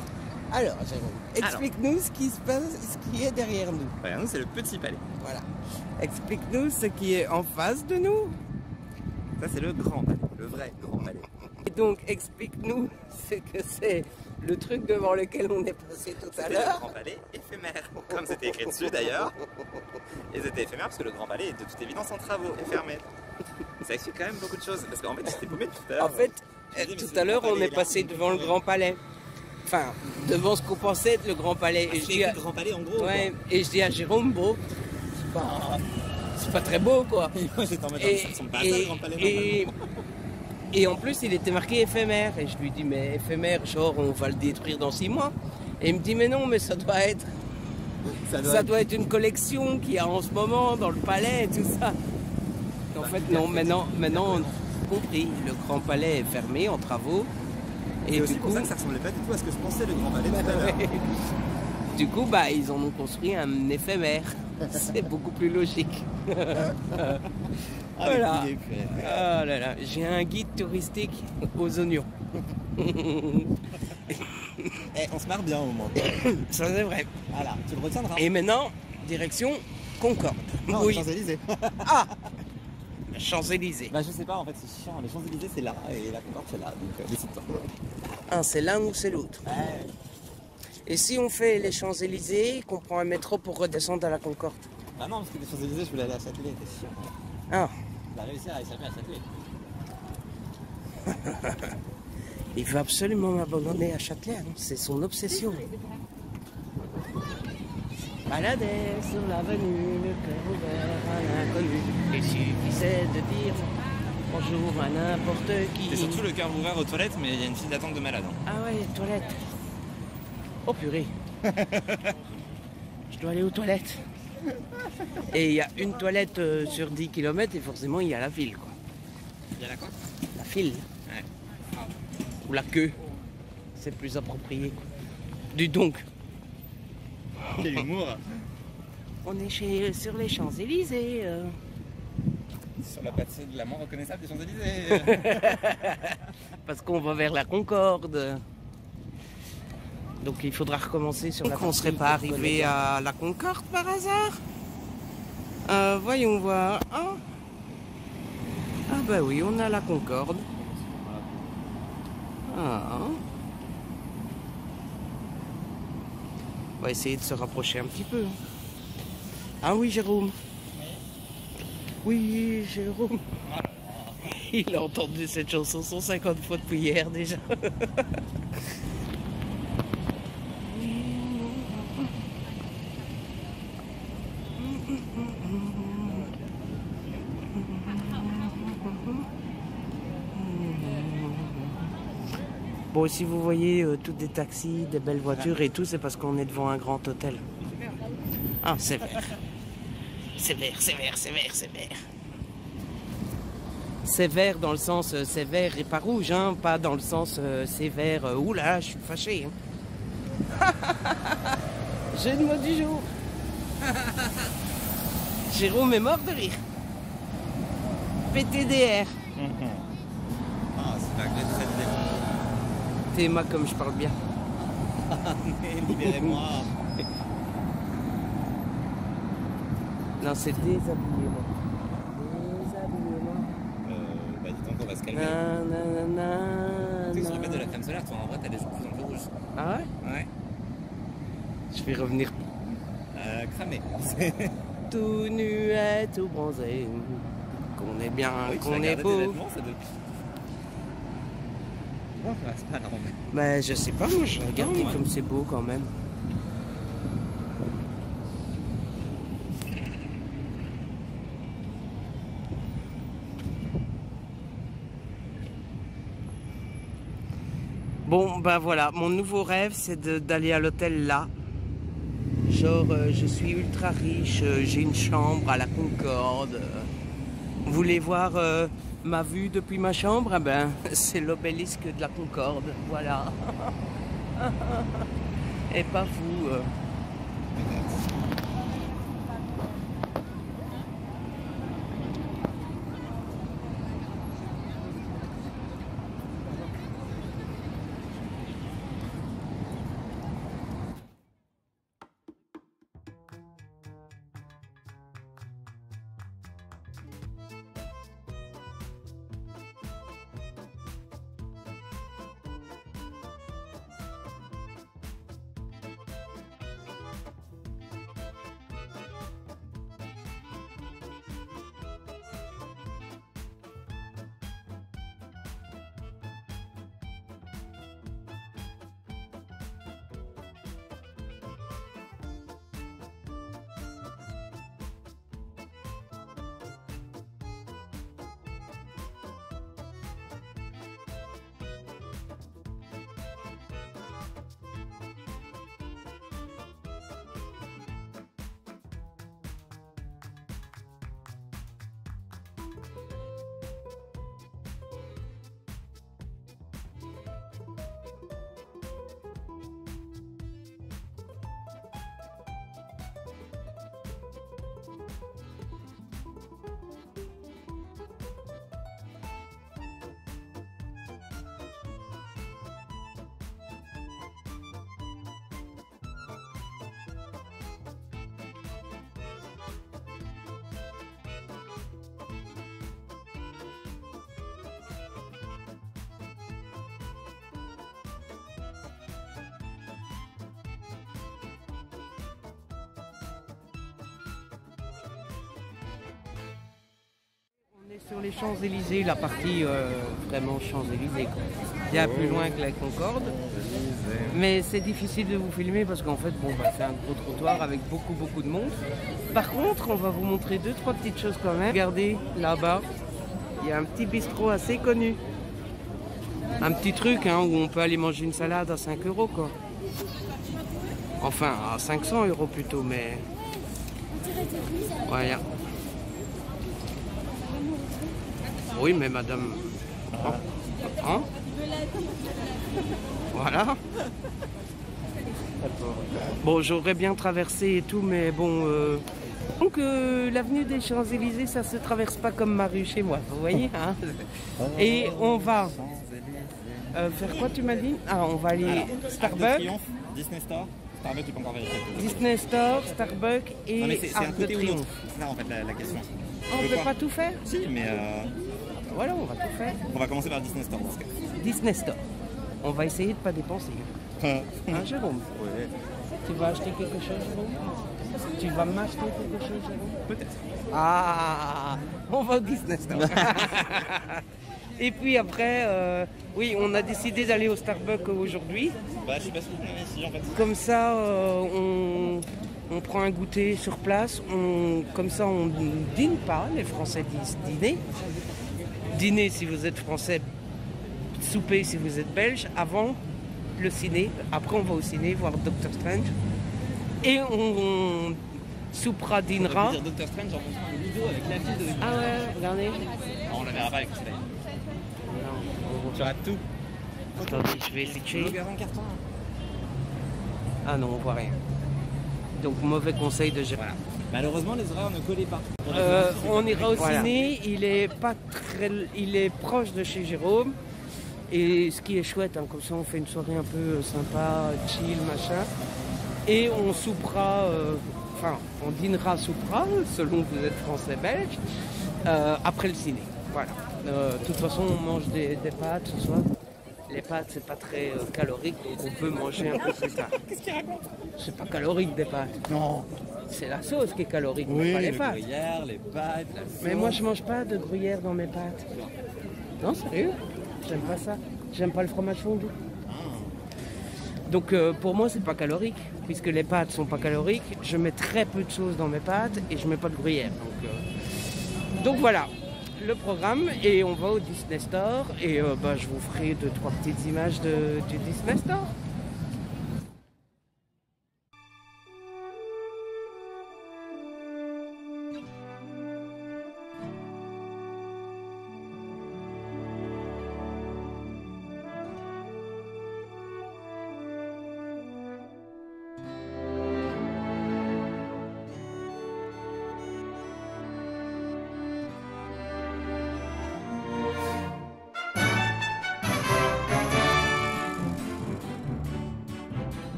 Alors, Jérôme, explique-nous ce qui se passe, ce qui est derrière nous. Derrière nous, c'est le petit palais. Voilà. Explique-nous ce qui est en face de nous. Ça, c'est le grand palais, le vrai grand palais. Et donc, explique-nous ce que c'est le truc devant lequel on est passé tout à C'était le l'heure. grand palais éphémère, comme c'était écrit dessus d'ailleurs. Et c'était éphémère parce que le grand palais est de toute évidence en travaux et fermé. Ça explique quand même beaucoup de choses, parce qu'en fait, j'étais paumé tout à l'heure. En fait, Je me dis, mais tout c'est à le l'heure, grand on palais, est là. passé devant le Grand Palais. Enfin, devant ce qu'on pensait être le Grand Palais. Et je dis à... le grand palais en gros. Ouais, et je dis à Jérôme, bro, c'est pas très beau, quoi. Moi, j'étais en mode, Et, ça ressemble pas à ça, le grand palais. et, et en plus, il était marqué éphémère. Et je lui dis, mais éphémère, genre, on va le détruire dans 6 mois. Et il me dit, mais non, mais ça doit être être une collection qu'il y a en ce moment dans le palais et tout ça. En fait, non, maintenant, on a compris. Le Grand Palais est fermé en travaux. Et Et aussi du pour coup, ça que ça ressemblait pas du tout à ce que je pensais le grand palais tout à l'heure. du coup, bah, ils en ont construit un éphémère. C'est beaucoup plus logique. Voilà. Oh là là, j'ai un guide touristique aux oignons. On se marre bien au moment. Ça c'est vrai. Voilà, tu le retiendras. Et maintenant, direction Concorde. Non, Oui. les Champs-Élysées. Champs-Élysées. Bah je sais pas, en fait c'est chiant. Les Champs-Élysées c'est là et la Concorde c'est là, donc décide-toi. Un, c'est l'un ou c'est l'autre. Et si on fait les Champs-Élysées, qu'on prend un métro pour redescendre à la Concorde? Bah non, parce que les Champs-Élysées je voulais aller à Châtelet, c'est chiant. Ah, On a réussi à échapper à Châtelet. il veut absolument m'abandonner à Châtelet, hein. C'est son obsession. Baladait sur l'avenue, le cœur ouvert à l'inconnu. Il suffisait de dire bonjour à n'importe qui. C'est surtout le cœur ouvert aux toilettes, mais il y a une file d'attente de malade. Ah ouais, toilette. Oh purée. Je dois aller aux toilettes. Et il y a une toilette sur 10 km et forcément il y a la file, quoi. Il y a la quoi? La file. Ouais. Ou la queue. C'est plus approprié, quoi. Dis donc. Quel humour. On est sur les Champs-Élysées. Sur la partie de la moins reconnaissable des Champs-Élysées. Parce qu'on va vers la Concorde. Donc il faudra recommencer sur la. On serait pas arrivé à la Concorde par hasard? Voyons voir. Ah bah oui, on a la Concorde. Ah. On va essayer de se rapprocher un petit peu. Ah oui, Jérôme. Oui, Jérôme. Il a entendu cette chanson 150 fois depuis hier déjà. Bon, si vous voyez toutes des taxis, des belles voitures et tout, c'est parce qu'on est devant un grand hôtel. Ah, c'est vert. C'est vert, c'est vert, c'est vert, c'est vert. C'est vert dans le sens c'est vert et pas rouge, hein, pas dans le sens c'est vert. Oula, je suis fâché. Hein. Jeu de mots du jour. Jérôme est mort de rire. PTDR. Ah, c'est la grève très bien. Théma comme je parle bien. Libérez-moi. Non, c'est déshabillez-moi. Déshabillez-moi. Bah dis donc on va se calmer. Nanana. Tu sais que sur le mettre de la crème solaire, toi en vrai t'as les joues plus en plus rouges. Ah ouais? Ouais. Je vais revenir Cramé. tout nu et tout bronzé. Qu'on est bien, Oui, tu qu'on vas est garder tes beau. vêtements, ça doit... Bon, c'est pas normal. Ben, je sais pas, moi je regarde Ouais. comme c'est beau quand même. Bon, ben voilà, mon nouveau rêve c'est d'aller à l'hôtel là. Genre, je suis ultra riche, j'ai une chambre à la Concorde. Vous voulez voir ma vue depuis ma chambre? Eh ben, c'est l'obélisque de la Concorde, voilà. Et pas vous. est sur les Champs-Élysées, la partie vraiment Champs-Élysées, quoi. Bien plus loin que la Concorde. Mais c'est difficile de vous filmer parce qu'en fait, bon, bah, c'est un gros trottoir avec beaucoup de monde. Par contre, on va vous montrer 2-3 petites choses quand même. Regardez, là-bas, il y a un petit bistrot assez connu. Un petit truc hein, où on peut aller manger une salade à 5 €, quoi. Enfin, à 500 € plutôt, mais... Voilà. Oui, mais madame... Hein? Voilà. Bon, j'aurais bien traversé et tout, mais bon... Donc, l'avenue des Champs-Élysées, ça se traverse pas comme ma rue chez moi, vous voyez hein. Et on va... faire quoi, tu m'as dit? Ah, on va aller Starbucks. Disney Store. Starbucks, tu peux encore vérifier. Disney Store, Starbucks et Arc de Triomphe. C'est ça en fait la question. On ne peut pas tout faire? Si, mais... Voilà, on va tout faire. On va commencer par Disney Store. Parce que... Disney Store. On va essayer de ne pas dépenser. Hein, Jérôme? Ouais. Tu vas acheter quelque chose, Jérôme? Tu vas m'acheter quelque chose, Jérôme? Peut-être. Ah, on va au Disney Store. Et puis après, oui, on a décidé d'aller au Starbucks aujourd'hui. Bah, je suis pas sûr qu'on est ici en fait. Comme ça, on prend un goûter sur place. Comme ça, on ne dîne pas. Les Français disent dîner. Dîner si vous êtes français, souper si vous êtes belge. Avant le ciné. Après, on va au ciné voir Doctor Strange. Et on soupera, dînera. On peut dire Doctor Strange en montrant une vidéo avec la fille de... Ah ouais, regardez. Non, on la verra pas avec ça. Tu rates tout. Attendez, je vais essayer. Le garde un carton. Ah non, on voit rien. Donc mauvais conseil de Gérard. Voilà. Malheureusement, les horaires ne collaient pas. On ira au ciné. Il est pas très, il est proche de chez Jérôme. Et ce qui est chouette, hein, comme ça, on fait une soirée un peu sympa, chill, machin. Et on soupera, enfin, on dînera, soupera, selon que vous êtes français-belge, après le ciné. Voilà. De toute façon, on mange des pâtes ce soir. Les pâtes, c'est pas très calorique, donc on peut manger un peu plus tard. Qu'est-ce qu'il raconte? C'est pas calorique des pâtes. Non. C'est la sauce qui est calorique, Oui, pas les le pâtes. gruyère, les pâtes, la sauce. Mais moi, je mange pas de gruyère dans mes pâtes. Non, sérieux? J'aime pas ça. J'aime pas le fromage fondu. Donc pour moi, c'est pas calorique, puisque les pâtes sont pas caloriques. Je mets très peu de sauce dans mes pâtes et je mets pas de gruyère. Donc voilà. Le programme et on va au Disney Store et bah, je vous ferai 2-3 petites images du Disney Store.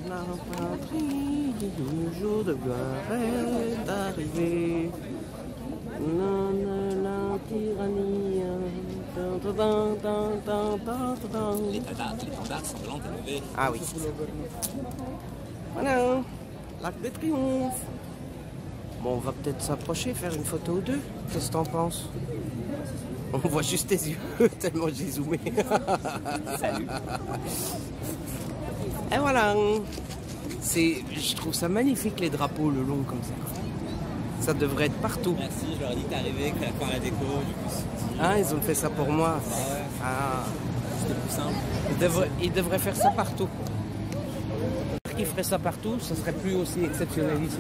La patrie du jour de gloire est arrivée. Non, la tyrannie. L'étendard sanglant est levé. Ah oui. Voilà, l'Arc de Triomphe. Bon, on va peut-être s'approcher, faire une photo ou deux. Qu'est-ce que t'en penses? On voit juste tes yeux, tellement j'ai zoomé. Salut. Et voilà. Je trouve ça magnifique, les drapeaux le long comme ça. Ça devrait être partout. Merci, je leur ai dit que t'arrivais, que la foire à la déco, du coup. Ah, ils ont fait ça pour moi. Ah ouais. Ah. C'était plus simple. Ils devraient faire ça partout. S'ils feraient ça partout, ça serait plus aussi exceptionnel ici.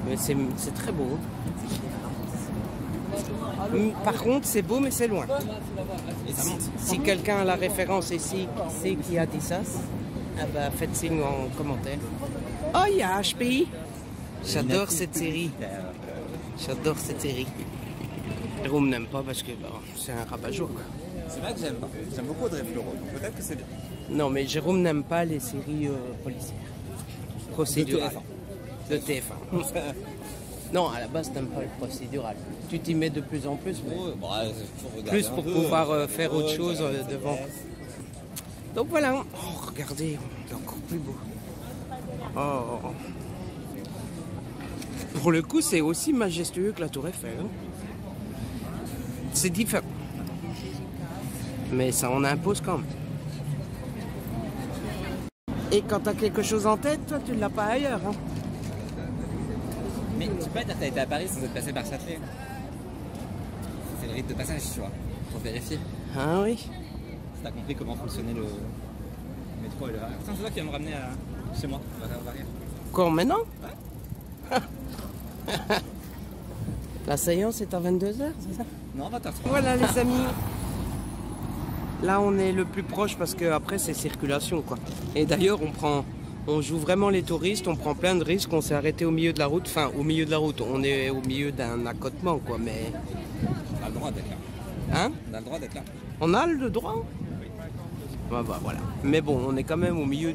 Mais c'est très beau. Par contre, c'est beau, mais c'est loin. Et ça monte. Si quelqu'un a la référence ici, qui sait qui a dit ça, ah bah, faites signe en commentaire. Oh, il y a HPI. J'adore cette série. J'adore cette série. Jérôme n'aime pas parce que c'est un rabat-joie. C'est vrai que j'aime pas. J'aime beaucoup Audrey Fleurot, donc peut-être que c'est bien. Non, mais Jérôme n'aime pas les séries policières. Procédurales. De TF1. Non, à la base, t'aimes pas le procédural. Tu t'y mets de plus en plus, mais plus pour pouvoir faire autre chose devant. Donc voilà. Oh, regardez, c'est encore plus beau. Oh. Pour le coup, c'est aussi majestueux que la Tour Eiffel. Hein. C'est différent. Mais ça en impose quand même. Et quand t'as quelque chose en tête, toi, tu l'as pas ailleurs. Hein. Mais tu peux pas dire que t'as été à Paris sans être passé par Châtelet. C'est le rite de passage, tu vois, pour vérifier. Ah oui. Si t'as compris comment fonctionnait le métro et le RER. Tiens, c'est toi qui vas me ramener chez moi. On va rire. Encore maintenant? Ouais. La séance est à 22h, c'est ça? Non, 20h30. Voilà les amis. Là on est le plus proche parce que après c'est circulation quoi. Et d'ailleurs on joue vraiment les touristes, on prend plein de risques, on s'est arrêté au milieu de la route, enfin au milieu de la route, on est au milieu d'un accotement quoi, mais... On a le droit d'être là. Hein? On a le droit d'être là. On a le droit? Bah, voilà. Mais bon, on est quand même au milieu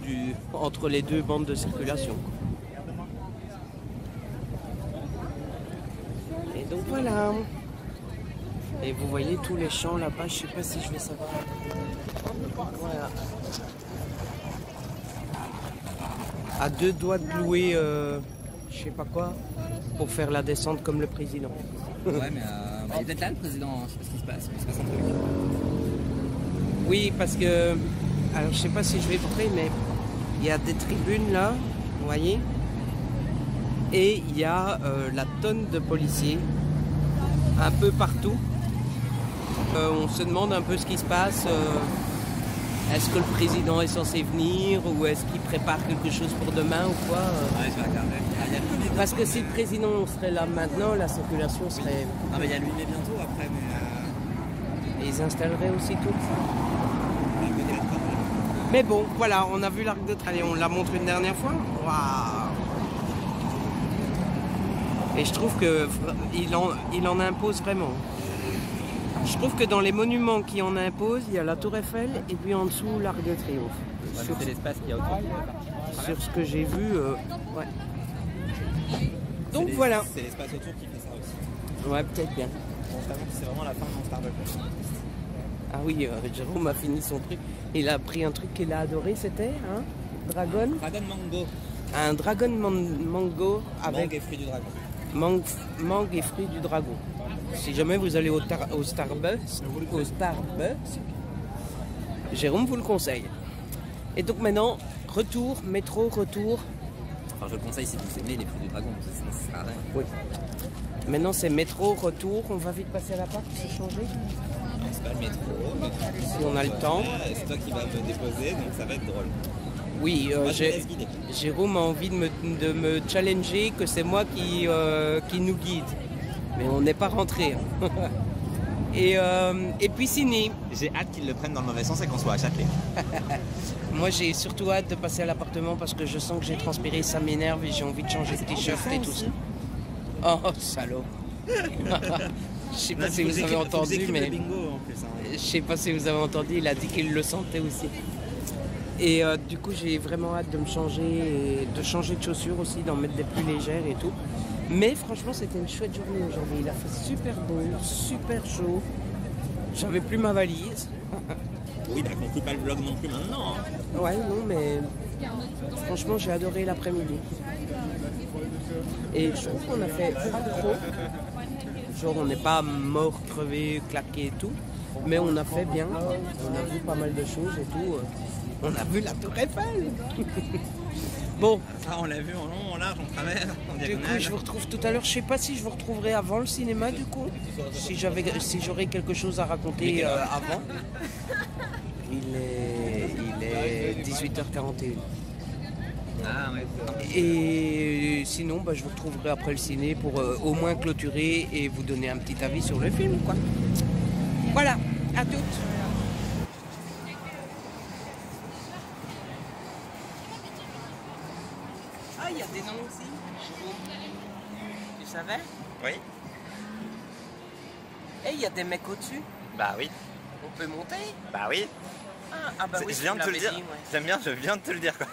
entre les deux bandes de circulation. Et donc voilà. Et vous voyez tous les champs là-bas, je sais pas si je vais savoir. Voilà. À deux doigts de louer, je sais pas quoi, pour faire la descente comme le président. Ouais, mais il est peut-être là le président, je sais pas ce qui se passe, il se passe un truc. Oui, parce que, alors je sais pas si je vais montrer, mais il y a des tribunes là, vous voyez, et il y a la tonne de policiers un peu partout. On se demande un peu ce qui se passe. Est-ce que le président est censé venir ou est-ce qu'il prépare quelque chose pour demain ou quoi Ouais, je vais regarder. Parce que si le président serait là maintenant, la circulation serait... Ah, mais il y a lui mais bientôt après, mais... Et ils installeraient aussi tout. Mais bon, voilà, on a vu l'Arc de Triomphe, on l'a montré une dernière fois. Waouh! Et je trouve qu'il en impose vraiment. Je trouve que dans les monuments qui en imposent, il y a la Tour Eiffel et puis en dessous l'Arc de Triomphe. Ouais, c'est l'espace qu'il y a autour. Sur ce que j'ai vu, ouais. Donc voilà. C'est l'espace autour qui fait ça aussi. Ouais, peut-être bien. Bon, c'est vraiment la fin de mon Starbucks. Ah oui, Jérôme a fini son truc. Il a pris un truc qu'il a adoré, c'était un dragon. Dragon Mango. Un dragon mango avec Mangue et fruits du dragon. mangue et fruits du dragon. Si jamais vous allez au Starbucks, Jérôme vous le conseille. Et donc maintenant, métro retour. Enfin, je le conseille si vous aimez les fruits du dragon, ça sert à rien. Oui. Maintenant c'est métro retour, on va vite passer à la porte pour se changer. C'est pas le métro. Si on a le temps. C'est toi qui vas me déposer, donc ça va être drôle. Oui, Moi, je me laisse guider. Jérôme a envie de me challenger que c'est moi qui nous guide. Mais on n'est pas rentré. Et puis ciné. J'ai hâte qu'ils le prennent dans le mauvais sens et qu'on soit à Châtelet. Moi j'ai surtout hâte de passer à l'appartement parce que je sens que j'ai transpiré, ça m'énerve et j'ai envie de changer de t-shirt et tout ça. Oh salaud. Je sais pas si vous avez entendu, mais je sais pas si vous avez entendu, il a dit qu'il le sentait aussi. Et du coup, j'ai vraiment hâte de me changer, et de changer de chaussures aussi, d'en mettre des plus légères et tout. Mais franchement, c'était une chouette journée aujourd'hui. Il a fait super beau, super chaud. J'avais plus ma valise. Oui, bah qu'on coupe pas le vlog non plus maintenant. Hein. Ouais, non, mais franchement, j'ai adoré l'après-midi. Et je trouve qu'on a fait pas trop. Genre, on n'est pas mort, crevé, claqué et tout. Mais on a fait bien. On a vu pas mal de choses et tout. On a vu la Tour Eiffel. Bon. Ça, on l'a vu en long, en large, en travers, en Du diagonale. coup, je vous retrouve tout à l'heure. Je sais pas si je vous retrouverai avant le cinéma, du coup. Si j'aurais quelque chose à raconter avant. Il est 18h41. Ah ouais, c'est vrai. Et sinon, bah, je vous retrouverai après le ciné pour au moins clôturer et vous donner un petit avis sur le film, quoi. Voilà, à toutes. Ah, il y a des noms aussi. Tu savais? Oui. Et il y a des mecs au-dessus. Bah oui. On peut monter? Bah oui. Ah bah oui, Je viens de te le dire. dit, ouais. J'aime bien, je viens de te le dire quoi.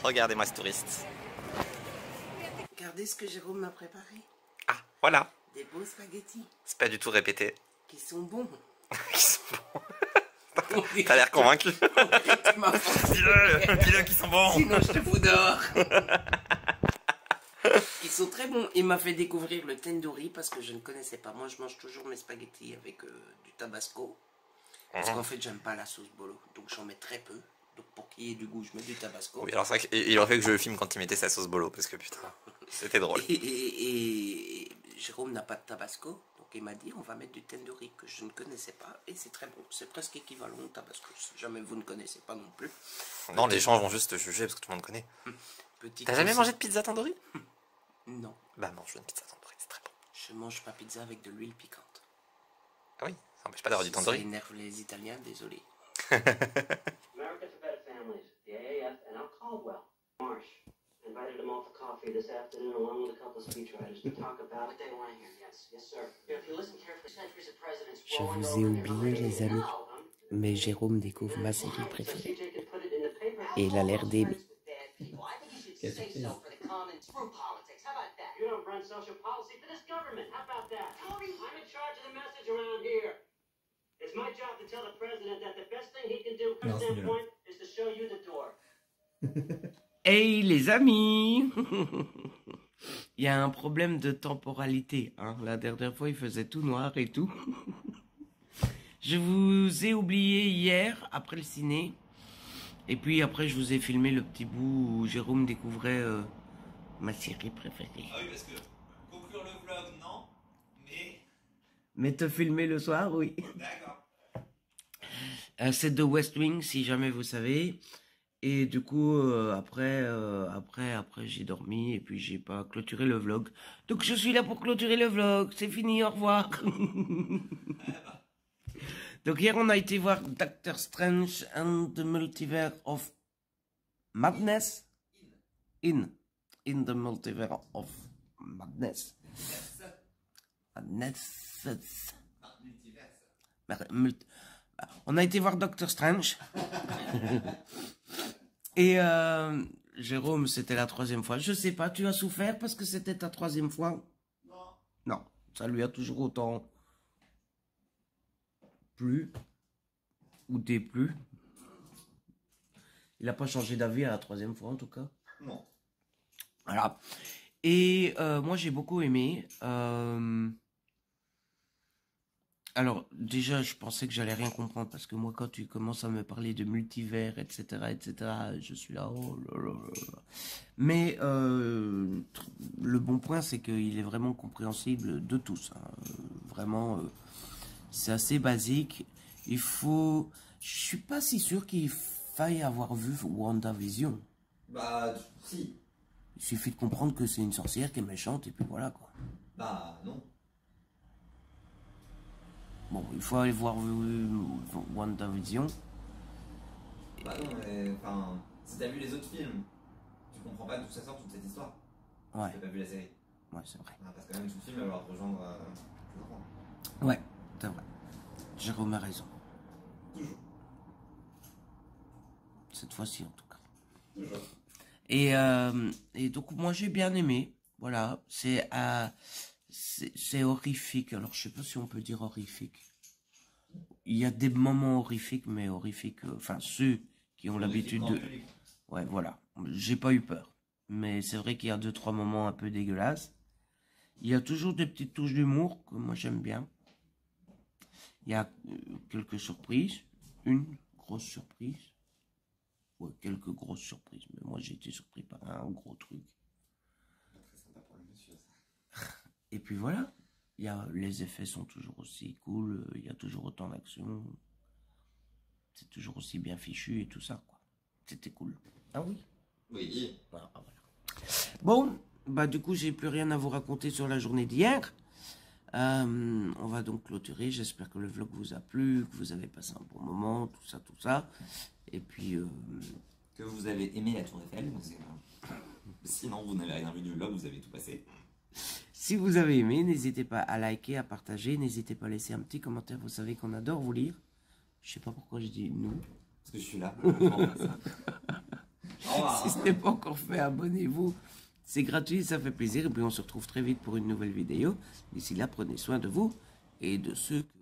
Regardez-moi ce touriste. Regardez ce que Jérôme m'a préparé. Ah, voilà. Des beaux spaghettis C'est pas du tout répété. qui sont bons. Ils sont bons. T'as l'air convaincu. Dis-le qu'ils sont bons. Sinon je te fous dehors. Ils sont très bons. Il m'a fait découvrir le tandoori parce que je ne connaissais pas. Moi je mange toujours mes spaghettis avec du tabasco. Parce qu'en fait j'aime pas la sauce bolo. Donc j'en mets très peu. Donc pour qu'il y ait du goût je mets du tabasco. Oui, alors c'est vrai qu'il aurait fait que je le filme quand il mettait sa sauce bolo parce que putain, c'était drôle. Et Jérôme n'a pas de tabasco. Donc il m'a dit on va mettre du tandoori que je ne connaissais pas. Et c'est très bon. C'est presque équivalent au tabasco. Si jamais vous ne connaissez pas non plus. Non, les gens vont juste te juger parce que tout le monde connaît. T'as jamais mangé de pizza tandoori? Non. Bah mange une pizza tandoori, c'est très bon. Je mange pas pizza avec de l'huile piquante. Ah oui, ça n'empêche pas d'avoir du Ça tandoori. énerve les Italiens, désolé. America for Better Families, the AAF, and Al Caldwell. Marsh invited them all for coffee this afternoon, along with a couple of speechwriters, to talk about what they want to hear. Yes, sir. If you listen carefully, centuries of presidents Je rolling vous over ai and never oublié, raising les an amis. album. Mais Jérôme découvre ma série préférée. CJ could put it in the paper. Et il a l'air d'aimer. I think you should say so for the common screw politics. How about that? You don't run social policy for this government. How about that? Tony, I'm in charge of the message around here. It's my job to tell the president that the best thing he can do from his standpoint is to show you the door. Hey les amis. Il y a un problème de temporalité. Hein. La dernière fois, il faisait tout noir et tout. Je vous ai oublié hier, après le ciné. Et puis après, je vous ai filmé le petit bout où Jérôme découvrait ma série préférée. Ah oui, parce que conclure le vlog, non, mais... Mais te filmer le soir, oui. D'accord. C'est de West Wing, si jamais vous savez. Et du coup, après, j'ai dormi et puis j'ai pas clôturé le vlog. Donc je suis là pour clôturer le vlog. C'est fini, au revoir. Donc hier, on a été voir Doctor Strange and the Multiverse of Madness. In the Multiverse of Madness. On a été voir Doctor Strange. Et Jérôme, c'était la 3e fois. Je sais pas, tu as souffert parce que c'était ta 3e fois? Non. Non, ça lui a toujours autant plu ou déplu. Il n'a pas changé d'avis à la 3e fois en tout cas. Non. Voilà. Et moi j'ai beaucoup aimé. Alors déjà je pensais que j'allais rien comprendre parce que moi quand tu commences à me parler de multivers etc je suis là oh là là là. Mais le bon point c'est qu'il est vraiment compréhensible de tous hein. Vraiment c'est assez basique. Il faut, je suis pas si sûr qu'il faille avoir vu WandaVision. Bah si. Il suffit de comprendre que c'est une sorcière qui est méchante et puis voilà quoi. Bah non. Bon, il faut aller voir WandaVision. Bah non, mais enfin, si t'as vu les autres films, tu comprends pas d'où ça sort toute cette histoire. Ouais. Si t'as pas vu la série. Ouais, c'est vrai. Parce que quand même tout le film, elle va rejoindre tes enfants. Ouais, c'est vrai. Jérôme a raison. Toujours. cette fois-ci en tout cas. Et donc moi j'ai bien aimé, voilà, c'est horrifique, alors je sais pas si on peut dire horrifique. Il y a des moments horrifiques, mais horrifiques, enfin ceux qui ont l'habitude de... Ouais, voilà, j'ai pas eu peur. Mais c'est vrai qu'il y a 2-3 moments un peu dégueulasses. Il y a toujours des petites touches d'humour que moi j'aime bien. Il y a quelques surprises, une grosse surprise. Ouais, quelques grosses surprises, mais moi j'ai été surpris par un gros truc. Et puis voilà, les effets sont toujours aussi cool, il y a toujours autant d'action. C'est toujours aussi bien fichu et tout ça, quoi. C'était cool. Ah oui? Oui. Voilà. Bon, bah du coup, j'ai plus rien à vous raconter sur la journée d'hier. On va donc clôturer. J'espère que le vlog vous a plu, que vous avez passé un bon moment, tout ça. Et puis... Que vous avez aimé la Tour Eiffel, parce que sinon vous n'avez rien vu du vlog, vous avez tout passé. Si vous avez aimé, n'hésitez pas à liker, à partager, n'hésitez pas à laisser un petit commentaire, vous savez qu'on adore vous lire. Je sais pas pourquoi je dis nous. Parce que je suis là. Si ce n'est pas encore fait, abonnez-vous. C'est gratuit, ça fait plaisir. Et puis on se retrouve très vite pour une nouvelle vidéo. D'ici là, prenez soin de vous et de ceux que...